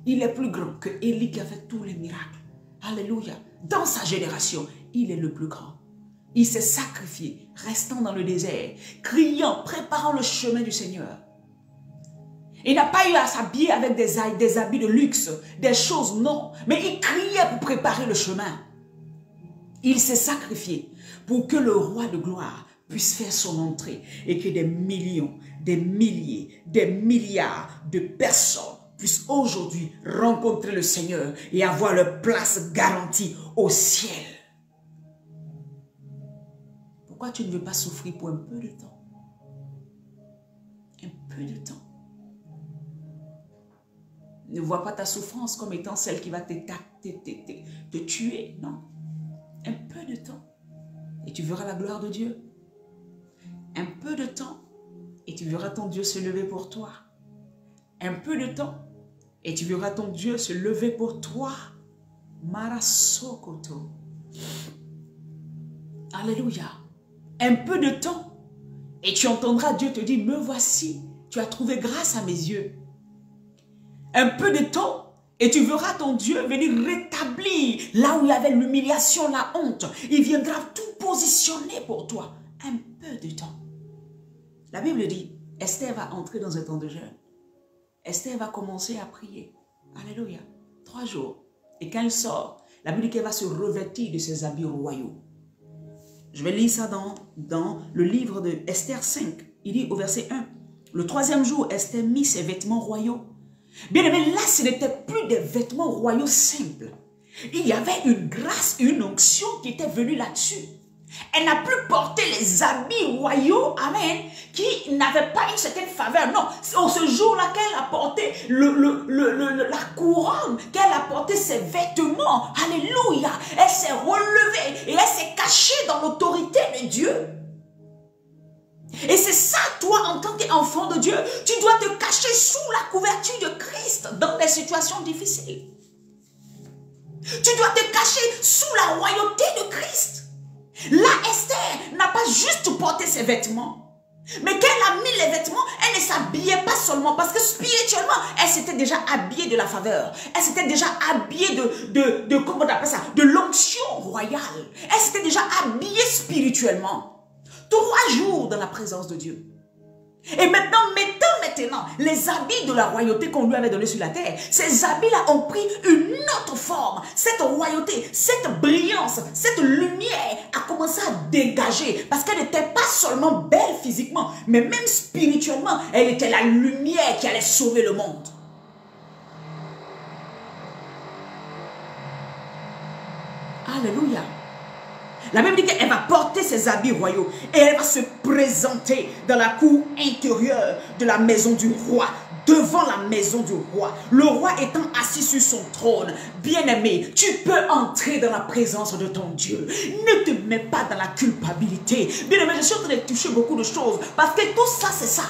Il est plus grand que Élie qui a fait tous les miracles. Alléluia. Dans sa génération, il est le plus grand. Il s'est sacrifié, restant dans le désert, criant, préparant le chemin du Seigneur. Il n'a pas eu à s'habiller avec des habits de luxe, des choses, non. Mais il criait pour préparer le chemin. Il s'est sacrifié pour que le roi de gloire puisse faire son entrée et que des millions, des milliers, des milliards de personnes puissent aujourd'hui rencontrer le Seigneur et avoir leur place garantie au ciel. Pourquoi tu ne veux pas souffrir pour un peu de temps? Un peu de temps. Ne vois pas ta souffrance comme étant celle qui va te tuer, non. Un peu de temps et tu verras la gloire de Dieu. Un peu de temps et tu verras ton Dieu se lever pour toi. Un peu de temps et tu verras ton Dieu se lever pour toi. Marasokoto. Alléluia. Un peu de temps et tu entendras Dieu te dire, me voici, tu as trouvé grâce à mes yeux. Un peu de temps et tu verras ton Dieu venir rétablir là où il y avait l'humiliation, la honte. Il viendra tout positionner pour toi. Un peu de temps. La Bible dit, Esther va entrer dans un temps de jeûne. Esther va commencer à prier. Alléluia. 3 jours. Et quand elle sort, la Bible dit qu'elle va se revêtir de ses habits royaux. Je vais lire ça dans le livre de Esther 5. Il dit au verset 1. Le 3e jour, Esther mit ses vêtements royaux. Bien aimé, là, ce n'était plus des vêtements royaux simples. Il y avait une grâce, une onction qui était venue là-dessus. Elle n'a plus porté les habits royaux, amen, qui n'avaient pas une certaine faveur. Non, c'est ce jour-là qu'elle a porté la couronne, qu'elle a porté ses vêtements. Alléluia. Elle s'est relevée et elle s'est cachée dans l'autorité de Dieu. Et c'est ça, toi, en tant qu'enfant de Dieu, tu dois te cacher sous la couverture de Christ dans des situations difficiles. Tu dois te cacher sous la royauté de Christ. Là, Esther n'a pas juste porté ses vêtements, mais qu'elle a mis les vêtements, elle ne s'habillait pas seulement, parce que spirituellement, elle s'était déjà habillée de la faveur. Elle s'était déjà habillée comment on appelle ça, de l'onction royale. Elle s'était déjà habillée spirituellement. 3 jours dans la présence de Dieu. Et maintenant, les habits de la royauté qu'on lui avait donné sur la terre, ces habits-là ont pris une autre forme. Cette royauté, cette brillance, cette lumière a commencé à dégager. Parce qu'elle n'était pas seulement belle physiquement, mais même spirituellement, elle était la lumière qui allait sauver le monde. Alléluia. La Bible dit qu'elle va porter ses habits royaux et elle va se présenter dans la cour intérieure de la maison du roi, devant la maison du roi. Le roi étant assis sur son trône. Bien-aimé, tu peux entrer dans la présence de ton Dieu. Ne te mets pas dans la culpabilité. Bien-aimé, je suis en train de toucher beaucoup de choses parce que tout ça, c'est ça.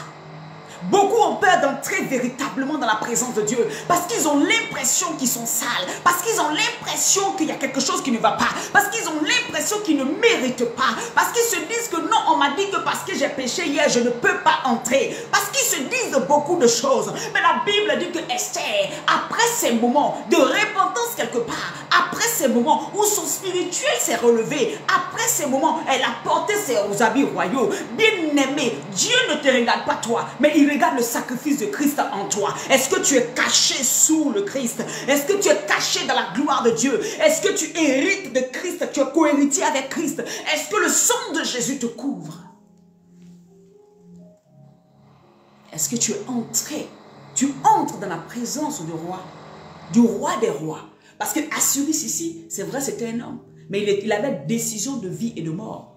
Beaucoup ont peur d'entrer véritablement dans la présence de Dieu parce qu'ils ont l'impression qu'ils sont sales, parce qu'ils ont l'impression qu'il y a quelque chose qui ne va pas, parce qu'ils ont l'impression qu'ils ne méritent pas, parce qu'ils se disent que non, on m'a dit que parce que j'ai péché hier, je ne peux pas entrer, parce qu'ils se disent beaucoup de choses. Mais la Bible dit que Esther, après ces moments de repentance quelque part, après ces moments où son spirituel s'est relevé, après ces moments, elle a porté ses habits royaux. Bien-aimé, Dieu ne te regarde pas toi, mais il regarde le sacrifice de Christ en toi. Est-ce que tu es caché sous le Christ? Est-ce que tu es caché dans la gloire de Dieu? Est-ce que tu hérites de Christ? Tu es co-héritier avec Christ? Est-ce que le sang de Jésus te couvre? Est-ce que tu es entré? Tu entres dans la présence du roi des rois. Parce que Assuérus ici, c'est vrai, c'était un homme, mais il avait décision de vie et de mort.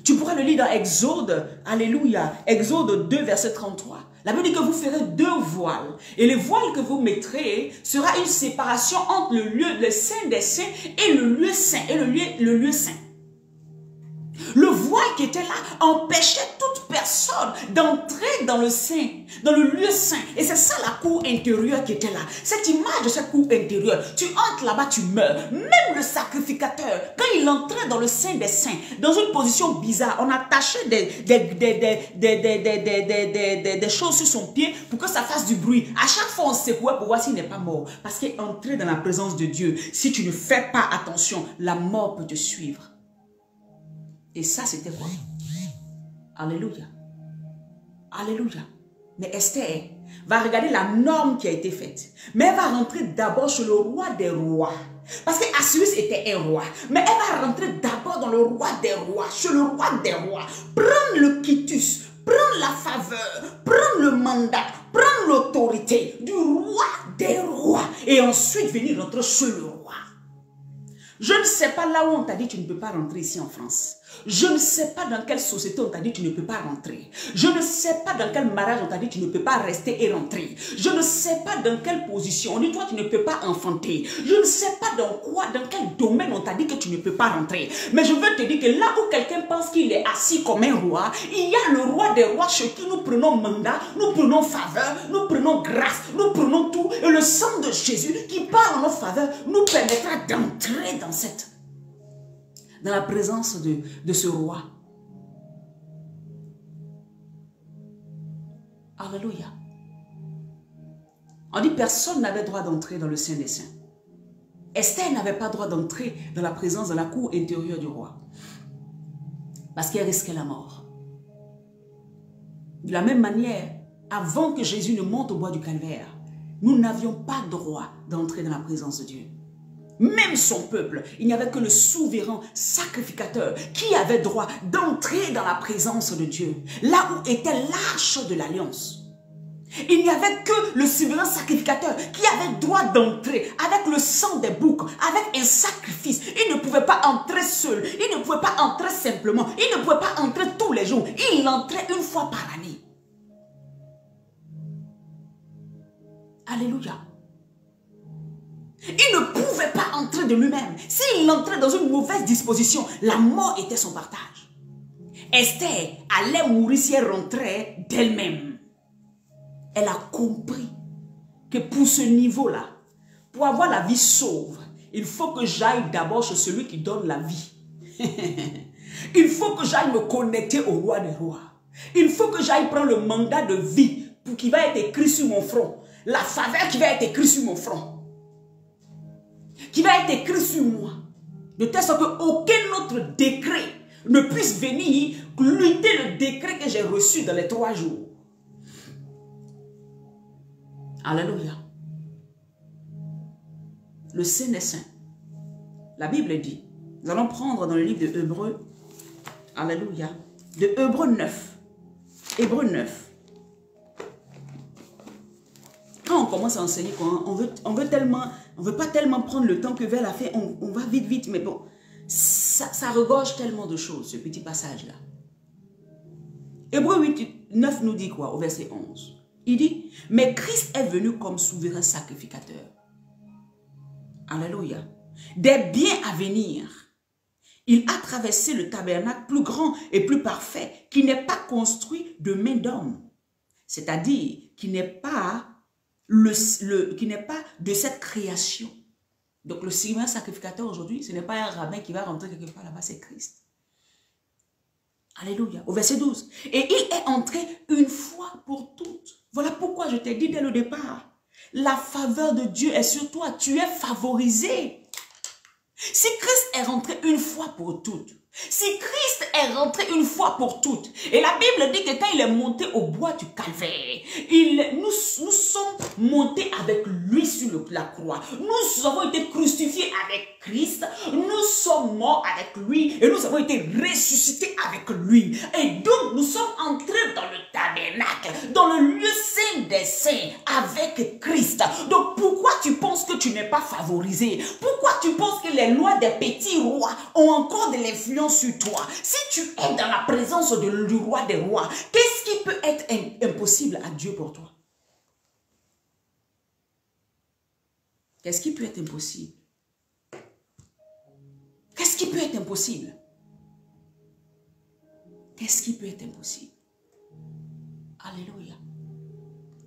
Tu pourras le lire dans Exode, alléluia, Exode 2, verset 33. La Bible dit que vous ferez 2 voiles. Et le voile que vous mettrez sera une séparation entre le saint des saints et le lieu saint. Le lieu saint. Le voile qui était là empêchait toute personne d'entrer dans le saint, dans le lieu saint. Et c'est ça la cour intérieure qui était là. Cette image de cette cour intérieure, tu entres là-bas, tu meurs. Même le sacrificateur, quand il entrait dans le saint des saints, dans une position bizarre, on attachait des choses sur son pied pour que ça fasse du bruit. À chaque fois, on secouait pour voir s'il n'est pas mort. Parce qu'entrer dans la présence de Dieu, si tu ne fais pas attention, la mort peut te suivre. Et ça, c'était quoi? Alléluia. Alléluia. Mais Esther va regarder la norme qui a été faite. Mais elle va rentrer d'abord chez le roi des rois. Parce qu'Assuérus était un roi. Mais elle va rentrer d'abord dans le roi des rois, chez le roi des rois. Prendre le quitus, prendre la faveur, prendre le mandat, prendre l'autorité du roi des rois. Et ensuite venir rentrer chez le roi. Je ne sais pas là où on t'a dit tu ne peux pas rentrer ici en France. Je ne sais pas dans quelle société on t'a dit tu ne peux pas rentrer. Je ne sais pas dans quel mariage on t'a dit tu ne peux pas rester et rentrer. Je ne sais pas dans quelle position. On dit toi tu ne peux pas enfanter. Je ne sais pas dans quel domaine on t'a dit que tu ne peux pas rentrer. Mais je veux te dire que là où quelqu'un pense qu'il est assis comme un roi, il y a le roi des rois chez qui nous prenons mandat, nous prenons faveur, nous prenons grâce, nous prenons tout. Et le sang de Jésus qui part en notre faveur nous permettra d'entrer dans la présence de ce roi. Alléluia. On dit personne n'avait droit d'entrer dans le Saint des Saints. Esther n'avait pas droit d'entrer dans la présence de la cour intérieure du roi. Parce qu'elle risquait la mort. De la même manière, avant que Jésus ne monte au bois du calvaire, nous n'avions pas droit d'entrer dans la présence de Dieu. Même son peuple, il n'y avait que le souverain sacrificateur qui avait droit d'entrer dans la présence de Dieu. Là où était l'arche de l'alliance. Il n'y avait que le souverain sacrificateur qui avait droit d'entrer avec le sang des boucs, avec un sacrifice. Il ne pouvait pas entrer seul, il ne pouvait pas entrer simplement, il ne pouvait pas entrer tous les jours. Il entrait une fois par année. Alléluia. Il ne pouvait pas entrer de lui-même. S'il entrait dans une mauvaise disposition, la mort était son partage. Esther allait mourir si elle rentrait d'elle-même. Elle a compris que pour ce niveau-là, pour avoir la vie sauve, il faut que j'aille d'abord chez celui qui donne la vie. Il faut que j'aille me connecter au roi des rois. Il faut que j'aille prendre le mandat de vie pour qui va être écrit sur mon front. La faveur qui va être écrite sur mon front. Qui va être écrit sur moi, de telle sorte qu'aucun autre décret ne puisse venir lutter le décret que j'ai reçu dans les 3 jours. Alléluia. Le Saint des Saints. La Bible dit, nous allons prendre dans le livre de Hébreux, alléluia, de Hébreux 9. Hébreux 9. Quand on commence à enseigner, on veut pas tellement prendre le temps que vers la fin, on va vite, mais bon, ça regorge tellement de choses, ce petit passage-là. Hébreux 9 nous dit quoi au verset 11? Il dit, mais Christ est venu comme souverain sacrificateur. Alléluia. Des biens à venir. Il a traversé le tabernacle plus grand et plus parfait, qui n'est pas construit de main d'homme. C'est-à-dire, qui n'est pas de cette création. Donc le souverain sacrificateur aujourd'hui, ce n'est pas un rabbin qui va rentrer quelque part là-bas, c'est Christ. Alléluia. Au verset 12. Et il est entré une fois pour toutes. Voilà pourquoi je t'ai dit dès le départ. La faveur de Dieu est sur toi. Tu es favorisé. Si Christ est rentré une fois pour toutes, si Christ est rentré une fois pour toutes, et la Bible dit que quand il est monté au bois du calvaire, nous sommes montés avec lui sur la croix. Nous avons été crucifiés avec Christ, nous sommes morts avec lui et nous avons été ressuscités avec lui. Et donc nous sommes entrés dans le tabernacle, dans le lieu saint des saints avec Christ. Donc pourquoi tu penses que tu n'es pas favorisé? Pourquoi tu penses que les lois des petits rois ont encore de l'influence sur toi? Si tu es dans la présence du roi des rois, qu'est-ce qui peut être impossible à Dieu pour toi? Qu'est-ce qui peut être impossible? Qu'est-ce qui peut être impossible? Qu'est-ce qui peut être impossible? Alléluia.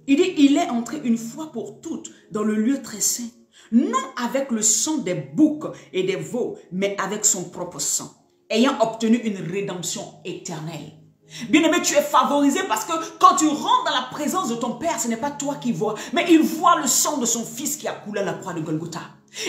Il dit, il est entré une fois pour toutes dans le lieu très saint, non avec le sang des boucs et des veaux, mais avec son propre sang, ayant obtenu une rédemption éternelle. Bien-aimé, tu es favorisé parce que quand tu rentres dans la présence de ton Père, ce n'est pas toi qui vois, mais il voit le sang de son Fils qui a coulé à la croix de Golgotha.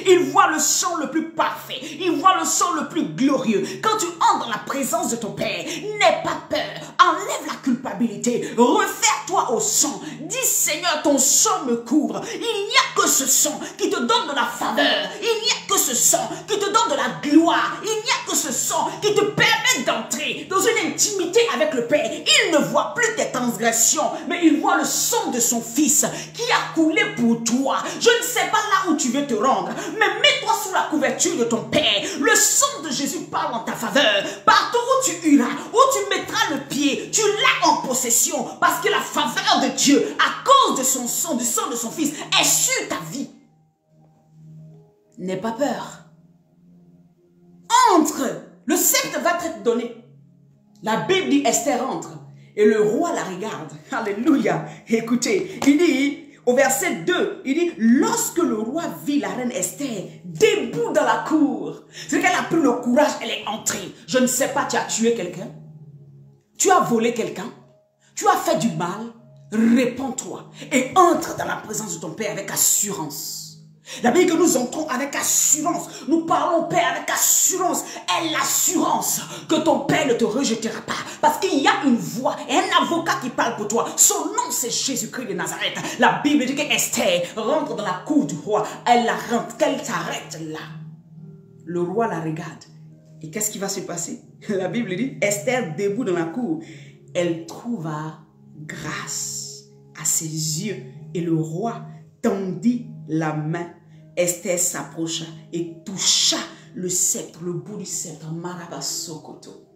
Il voit le sang le plus parfait, il voit le sang le plus glorieux. Quand tu entres dans la présence de ton Père, n'aie pas peur, enlève la culpabilité, réfère-toi au sang. Dis Seigneur, ton sang me couvre. Il n'y a que ce sang qui te donne de la faveur, il n'y a que ce sang qui te donne de la gloire, il n'y a que ce sang qui te permet d'entrer dans une intimité avec le Père. Il ne voit plus tes transgressions, mais il voit le sang de son Fils qui a coulé pour toi. Je ne sais pas là où tu veux te rendre, mais mets-toi sous la couverture de ton Père. Le sang de Jésus parle en ta faveur. Partout où tu iras, où tu mettras le pied, tu l'as en possession, parce que la faveur de Dieu, à cause de son sang, du sang de son Fils, est sur ta vie. N'aie pas peur. Entre. Le sceptre va te donné. La Bible dit Esther entre et le roi la regarde. Alléluia. Écoutez, il dit au verset 2, il dit, lorsque le roi vit la reine Esther debout dans la cour, c'est qu'elle a pris le courage, elle est entrée. Je ne sais pas, tu as tué quelqu'un, tu as volé quelqu'un, tu as fait du mal, réponds-toi et entre dans la présence de ton Père avec assurance. La Bible que nous entrons avec assurance, nous parlons Père avec assurance, est l'assurance que ton Père ne te rejettera pas, parce qu'il y a une voix et un avocat qui parle pour toi. Son nom c'est Jésus-Christ de Nazareth. La Bible dit que Esther rentre dans la cour du roi, elle la rentre, qu'elle s'arrête là. Le roi la regarde et qu'est-ce qui va se passer? La Bible dit Esther debout dans la cour, elle trouva grâce à ses yeux et le roi tendit la main. Esther s'approcha et toucha le sceptre, le bout du sceptre, Marabasokoto.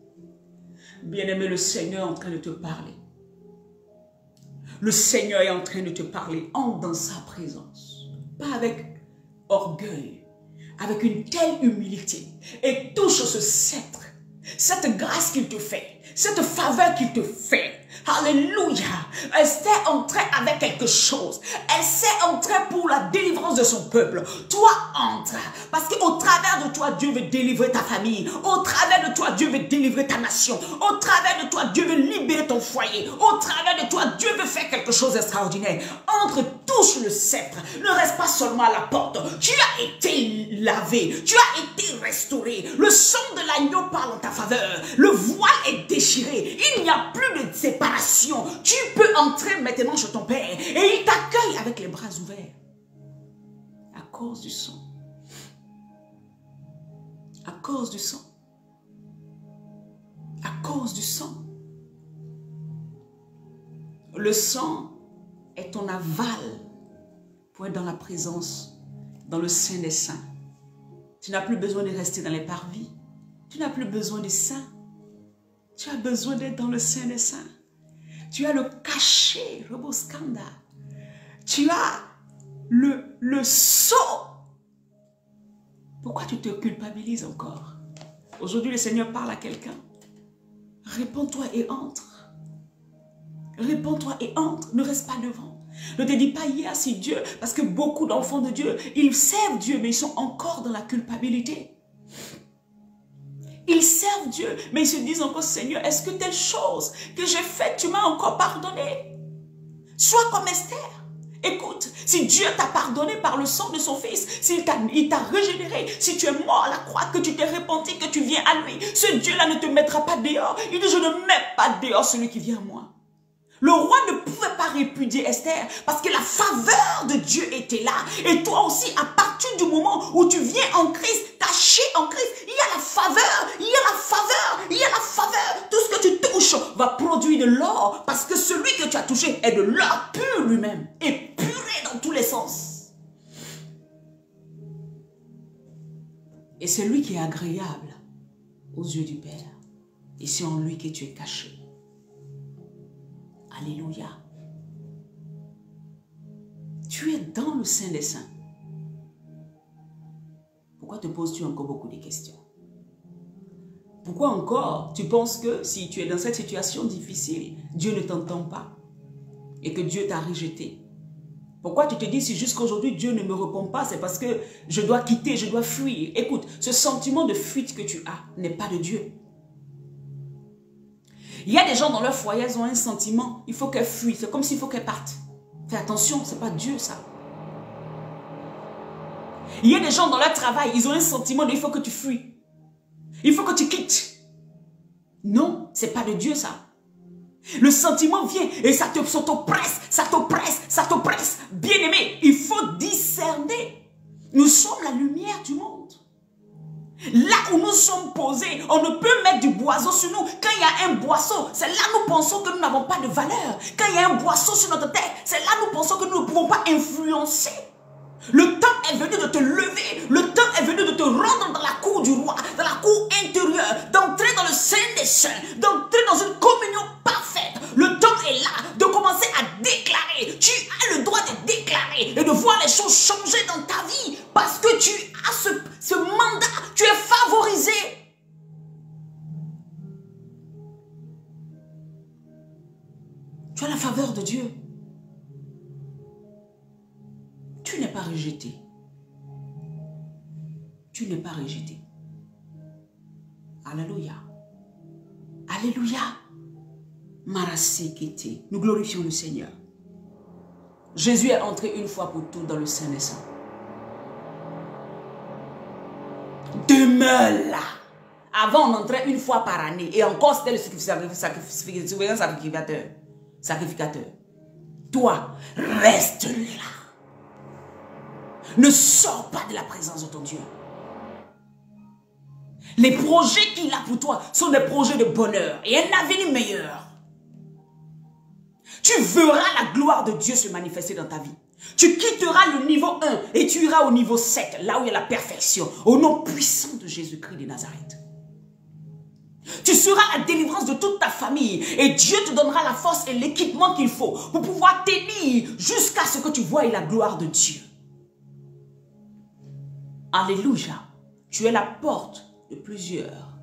Bien-aimé, le Seigneur est en train de te parler. Le Seigneur est en train de te parler. Entre dans sa présence. Pas avec orgueil, avec une telle humilité. Et touche ce sceptre, cette grâce qu'il te fait, cette faveur qu'il te fait. Alléluia. Elle s'est entrée avec quelque chose. Elle s'est entrée pour la délivrance de son peuple. Toi, entre. Parce qu'au travers de toi, Dieu veut délivrer ta famille. Au travers de toi, Dieu veut délivrer ta nation. Au travers de toi, Dieu veut libérer ton foyer. Au travers de toi, Dieu veut faire quelque chose d'extraordinaire. Entre, touche le sceptre. Ne reste pas seulement à la porte. Tu as été lavé. Tu as été restauré. Le sang de l'agneau parle en ta faveur. Le voile est déchiré. Il n'y a plus de séparation. Tu peux entrer maintenant chez ton Père et il t'accueille avec les bras ouverts. À cause du sang. À cause du sang. À cause du sang. Le sang est ton aval pour être dans la présence, dans le Saint des Saints. Tu n'as plus besoin de rester dans les parvis. Tu n'as plus besoin des saints. Tu as besoin d'être dans le Saint des Saints. Tu as le cachet, Roboskanda. Tu as le sceau. Pourquoi tu te culpabilises encore? Aujourd'hui, le Seigneur parle à quelqu'un. Réponds-toi et entre. Réponds-toi et entre. Ne reste pas devant. Ne te dis pas hier si Dieu, parce que beaucoup d'enfants de Dieu, ils servent Dieu, mais ils sont encore dans la culpabilité. Ils servent Dieu, mais ils se disent encore, Seigneur, est-ce que telle chose que j'ai faite, tu m'as encore pardonné? Sois comme Esther. Écoute, si Dieu t'a pardonné par le sang de son fils, s'il t'a régénéré, si tu es mort à la croix, que tu t'es repenti, que tu viens à lui, ce Dieu-là ne te mettra pas dehors. Il dit, je ne mets pas dehors celui qui vient à moi. Le roi ne pouvait pas répudier Esther parce que la faveur de Dieu était là. Et toi aussi, à partir du moment où tu viens en Christ, caché en Christ, il y a la faveur, il y a la faveur, il y a la faveur. Tout ce que tu touches va produire de l'or parce que celui que tu as touché est de l'or pur lui-même et puré dans tous les sens. Et c'est lui qui est agréable aux yeux du Père. Et c'est en lui que tu es caché. Alléluia. Tu es dans le Saint des Saints. Pourquoi te poses-tu encore beaucoup de questions? Pourquoi encore tu penses que si tu es dans cette situation difficile, Dieu ne t'entend pas et que Dieu t'a rejeté? Pourquoi tu te dis si jusqu'aujourd'hui Dieu ne me répond pas, c'est parce que je dois quitter, je dois fuir? Écoute, ce sentiment de fuite que tu as n'est pas de Dieu. Il y a des gens dans leur foyer, ils ont un sentiment, il faut qu'elles fuient, c'est comme s'il faut qu'elles partent. Fais attention, ce n'est pas Dieu ça. Il y a des gens dans leur travail, ils ont un sentiment de il faut que tu fuis. Il faut que tu quittes. Non, ce n'est pas de Dieu ça. Le sentiment vient et ça t'oppresse, ça t'oppresse, ça t'oppresse. Bien-aimé, il faut discerner. Nous sommes la lumière du monde. Là où nous sommes posés, on ne peut mettre du boiseau sur nous. Quand il y a un boisseau, c'est là que nous pensons que nous n'avons pas de valeur. Quand il y a un boisseau sur notre tête, c'est là que nous pensons que nous ne pouvons pas influencer. Le temps est venu de te lever. Le temps est venu de te rendre dans la cour du roi, dans la cour intérieure, d'entrer dans le Saint des Saints, d'entrer dans une communion parfaite. Le temps est là de commencer à déclarer. Tu as le droit de déclarer et de voir les choses changer dans ta vie parce que tu as ce mandat. Tu es favorisé. Tu as la faveur de Dieu. Tu n'es pas rejeté. Tu n'es pas rejeté. Alléluia. Alléluia. Marasekete. Nous glorifions le Seigneur. Jésus est entré une fois pour toutes dans le Saint des Saints. Demeure là. Avant, on entrait une fois par année. Et encore, c'était le sacrificateur. Toi, reste là. Ne sors pas de la présence de ton Dieu. Les projets qu'il a pour toi sont des projets de bonheur et un avenir meilleur. Tu verras la gloire de Dieu se manifester dans ta vie. Tu quitteras le niveau 1 et tu iras au niveau 7, là où il y a la perfection, au nom puissant de Jésus-Christ de Nazareth. Tu seras la délivrance de toute ta famille et Dieu te donnera la force et l'équipement qu'il faut pour pouvoir tenir jusqu'à ce que tu voies la gloire de Dieu. Alléluia. Tu es la porte de plusieurs.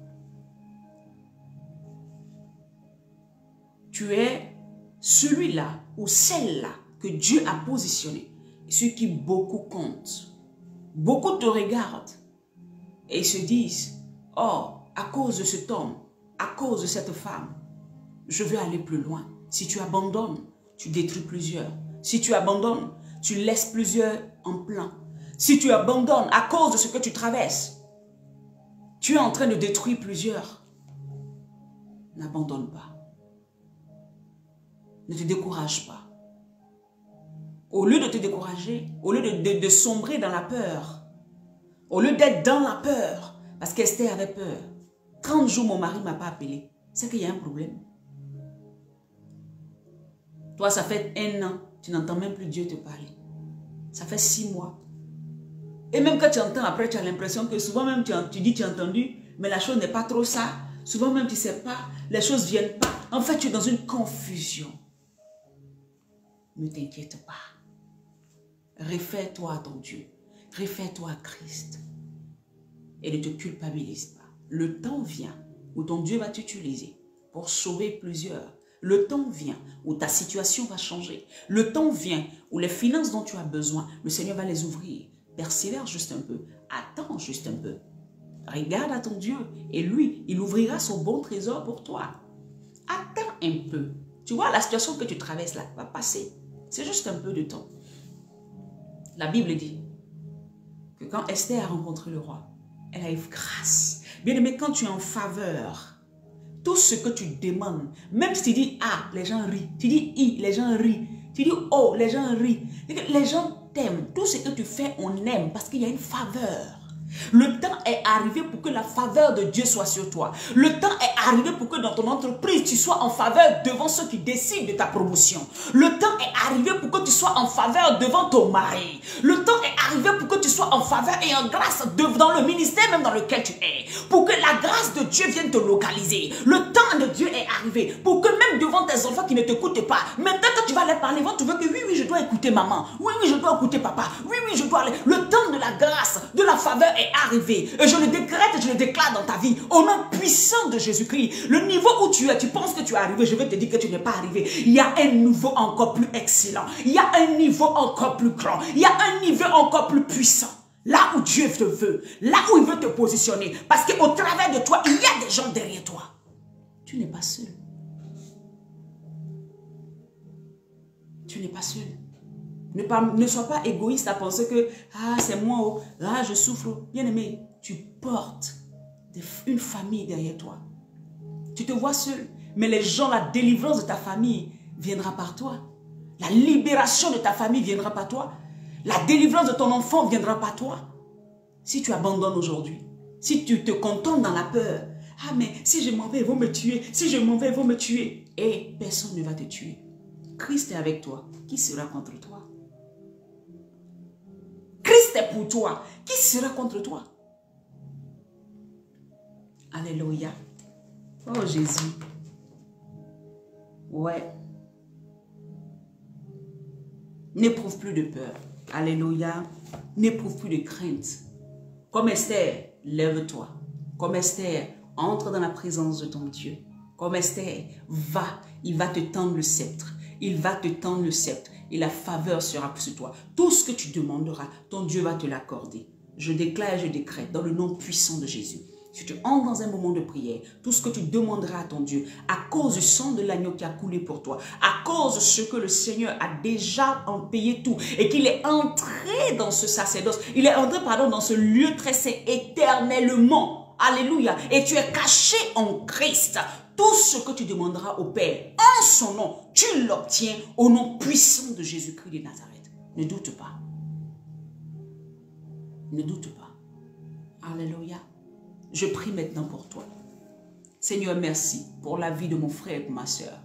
Tu es celui-là ou celle-là que Dieu a positionné, sur qui beaucoup comptent. Beaucoup te regardent et ils se disent, oh, à cause de cet homme, à cause de cette femme, je veux aller plus loin. Si tu abandonnes, tu détruis plusieurs. Si tu abandonnes, tu laisses plusieurs en plan. Si tu abandonnes à cause de ce que tu traverses, tu es en train de détruire plusieurs. N'abandonne pas. Ne te décourage pas. Au lieu de te décourager, au lieu de sombrer dans la peur, au lieu d'être dans la peur, parce qu'Esther avait peur. 30 jours, mon mari ne m'a pas appelé. C'est qu'il y a un problème. Toi, ça fait 1 an, tu n'entends même plus Dieu te parler. Ça fait 6 mois. Et même quand tu entends après, tu as l'impression que souvent même tu dis tu as entendu, mais la chose n'est pas trop ça. Souvent même tu ne sais pas, les choses ne viennent pas. En fait, tu es dans une confusion. Ne t'inquiète pas. Réfère-toi à ton Dieu. Réfère-toi à Christ. Et ne te culpabilise pas. Le temps vient où ton Dieu va t'utiliser pour sauver plusieurs. Le temps vient où ta situation va changer. Le temps vient où les finances dont tu as besoin, le Seigneur va les ouvrir. Persévère juste un peu. Attends juste un peu. Regarde à ton Dieu et lui, il ouvrira son bon trésor pour toi. Attends un peu. Tu vois, la situation que tu traverses là va passer. C'est juste un peu de temps. La Bible dit que quand Esther a rencontré le roi, elle a eu grâce. Bien aimé, quand tu es en faveur, tout ce que tu demandes, même si tu dis ah, les gens rient. Tu dis i, les gens rient. Tu dis oh, les gens rient. Les gens t'aiment. Tout ce que tu fais, on aime parce qu'il y a une faveur. Le temps est arrivé pour que la faveur de Dieu soit sur toi. Le temps est arrivé pour que dans ton entreprise, tu sois en faveur devant ceux qui décident de ta promotion. Le temps est arrivé pour que tu sois en faveur devant ton mari. Le temps est arrivé pour que tu sois en faveur et en grâce dans le ministère même dans lequel tu es. Pour que la grâce de Dieu vienne te localiser. Le temps de Dieu est arrivé pour que même devant tes enfants qui ne t'écoutent pas, maintenant quand tu vas leur parler, ils vont te dire que oui, oui, je dois écouter maman. Oui, oui, je dois écouter papa. Oui, oui, je dois aller. Le temps de la grâce, de la faveur est arrivé. Et je le décrète et je le déclare dans ta vie. Au nom puissant de Jésus-Christ. Le niveau où tu es, tu penses que tu es arrivé, je vais te dire que tu n'es pas arrivé. Il y a un niveau encore plus excellent. Il y a un niveau encore plus grand. Il y a un niveau encore plus puissant. Là où Dieu te veut. Là où il veut te positionner. Parce qu'au travers de toi, il y a des gens derrière toi. Tu n'es pas seul. Tu n'es pas seul. Ne sois pas égoïste à penser que ah, c'est moi, oh, ah, je souffre. Bien aimé, tu portes une famille derrière toi. Tu te vois seul, mais les gens, la délivrance de ta famille viendra par toi. La libération de ta famille viendra par toi. La délivrance de ton enfant viendra par toi. Si tu abandonnes aujourd'hui, si tu te contentes dans la peur, ah mais si je m'en vais, ils vont me tuer. Si je m'en vais, ils vont me tuer. Et personne ne va te tuer. Christ est avec toi. Qui sera contre toi? Christ est pour toi. Qui sera contre toi? Alléluia. Oh Jésus. Ouais. N'éprouve plus de peur. Alléluia. N'éprouve plus de crainte. Comme Esther, lève-toi. Comme Esther, entre dans la présence de ton Dieu. Comme Esther, va. Il va te tendre le sceptre. Il va te tendre le sceptre. Et la faveur sera sur toi. Tout ce que tu demanderas, ton Dieu va te l'accorder. Je déclare et je décrète dans le nom puissant de Jésus. Si tu entres dans un moment de prière, tout ce que tu demanderas à ton Dieu, à cause du sang de l'agneau qui a coulé pour toi, à cause de ce que le Seigneur a déjà payé tout, et qu'il est entré dans ce sacerdoce, il est entré, pardon, dans ce lieu très saint éternellement. Alléluia. Et tu es caché en Christ. Tout ce que tu demanderas au Père, en son nom, tu l'obtiens au nom puissant de Jésus-Christ de Nazareth. Ne doute pas. Ne doute pas. Alléluia. Je prie maintenant pour toi. Seigneur, merci pour la vie de mon frère et de ma soeur.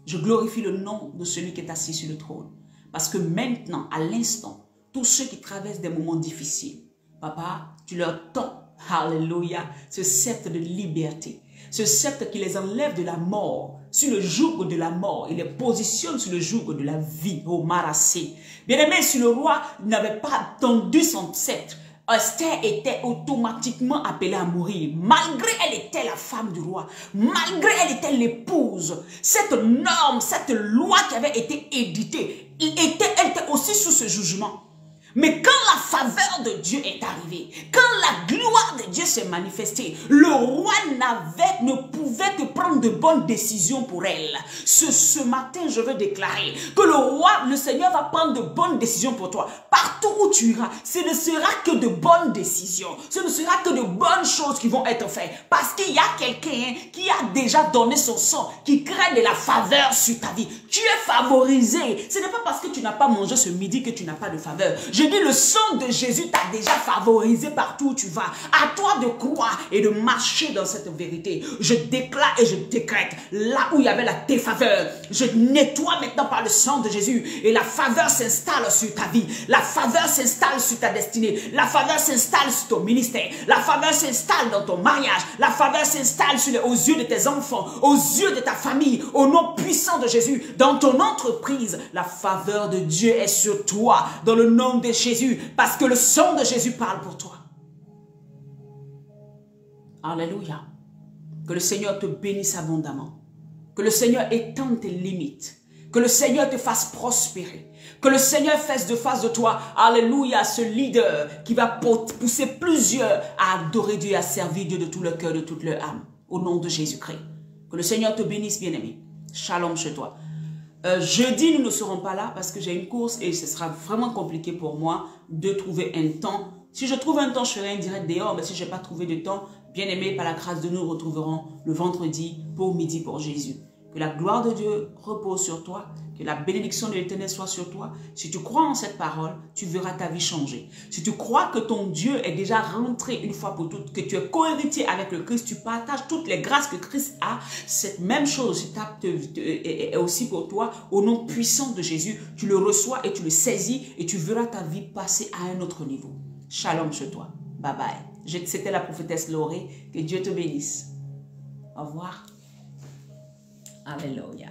Je glorifie le nom de celui qui est assis sur le trône. Parce que maintenant, à l'instant, tous ceux qui traversent des moments difficiles, Papa, tu leur tends, alléluia, ce sceptre de liberté. Ce sceptre qui les enlève de la mort, sur le joug de la mort, il les positionne sur le joug de la vie, au Marassé. Bien-aimé, si le roi n'avait pas tendu son sceptre, Esther était automatiquement appelée à mourir. Malgré elle était la femme du roi, malgré elle était l'épouse, cette norme, cette loi qui avait été éditée, elle était aussi sous ce jugement. Mais quand la faveur de Dieu est arrivée, quand la gloire de Dieu s'est manifestée, le roi ne pouvait que prendre de bonnes décisions pour elle. Ce matin, je veux déclarer que le roi, le Seigneur va prendre de bonnes décisions pour toi. Partout où tu iras, ce ne sera que de bonnes décisions. Ce ne sera que de bonnes choses qui vont être faites. Parce qu'il y a quelqu'un qui a déjà donné son sang, qui crée de la faveur sur ta vie. Tu es favorisé. Ce n'est pas parce que tu n'as pas mangé ce midi que tu n'as pas de faveur. Je Je dis, le sang de Jésus t'a déjà favorisé partout où tu vas. À toi de croire et de marcher dans cette vérité. Je déclare et je décrète, là où il y avait la défaveur, je nettoie maintenant par le sang de Jésus. Et la faveur s'installe sur ta vie. La faveur s'installe sur ta destinée. La faveur s'installe sur ton ministère. La faveur s'installe dans ton mariage. La faveur s'installe aux yeux de tes enfants, aux yeux de ta famille, au nom puissant de Jésus. Dans ton entreprise, la faveur de Dieu est sur toi, dans le nom de Jésus, parce que le sang de Jésus parle pour toi. Alléluia. Que le Seigneur te bénisse abondamment. Que le Seigneur étende tes limites. Que le Seigneur te fasse prospérer. Que le Seigneur fasse de toi, alléluia, ce leader qui va pousser plusieurs à adorer Dieu et à servir Dieu de tout leur cœur, de toute leur âme. Au nom de Jésus-Christ. Que le Seigneur te bénisse, bien-aimé. Shalom chez toi. Jeudi, nous ne serons pas là parce que j'ai une course et ce sera vraiment compliqué pour moi de trouver un temps. Si je trouve un temps, je ferai un direct dehors, mais si je n'ai pas trouvé de temps, bien aimé, par la grâce de nous retrouverons le vendredi pour midi pour Jésus. Que la gloire de Dieu repose sur toi, que la bénédiction de l'Éternel soit sur toi. Si tu crois en cette parole, tu verras ta vie changer. Si tu crois que ton Dieu est déjà rentré une fois pour toutes, que tu es cohéritier avec le Christ, tu partages toutes les grâces que Christ a, cette même chose est aussi pour toi. Au nom puissant de Jésus, tu le reçois et tu le saisis et tu verras ta vie passer à un autre niveau. Shalom chez toi. Bye bye. C'était la prophétesse Laurée. Que Dieu te bénisse. Au revoir. Alléluia.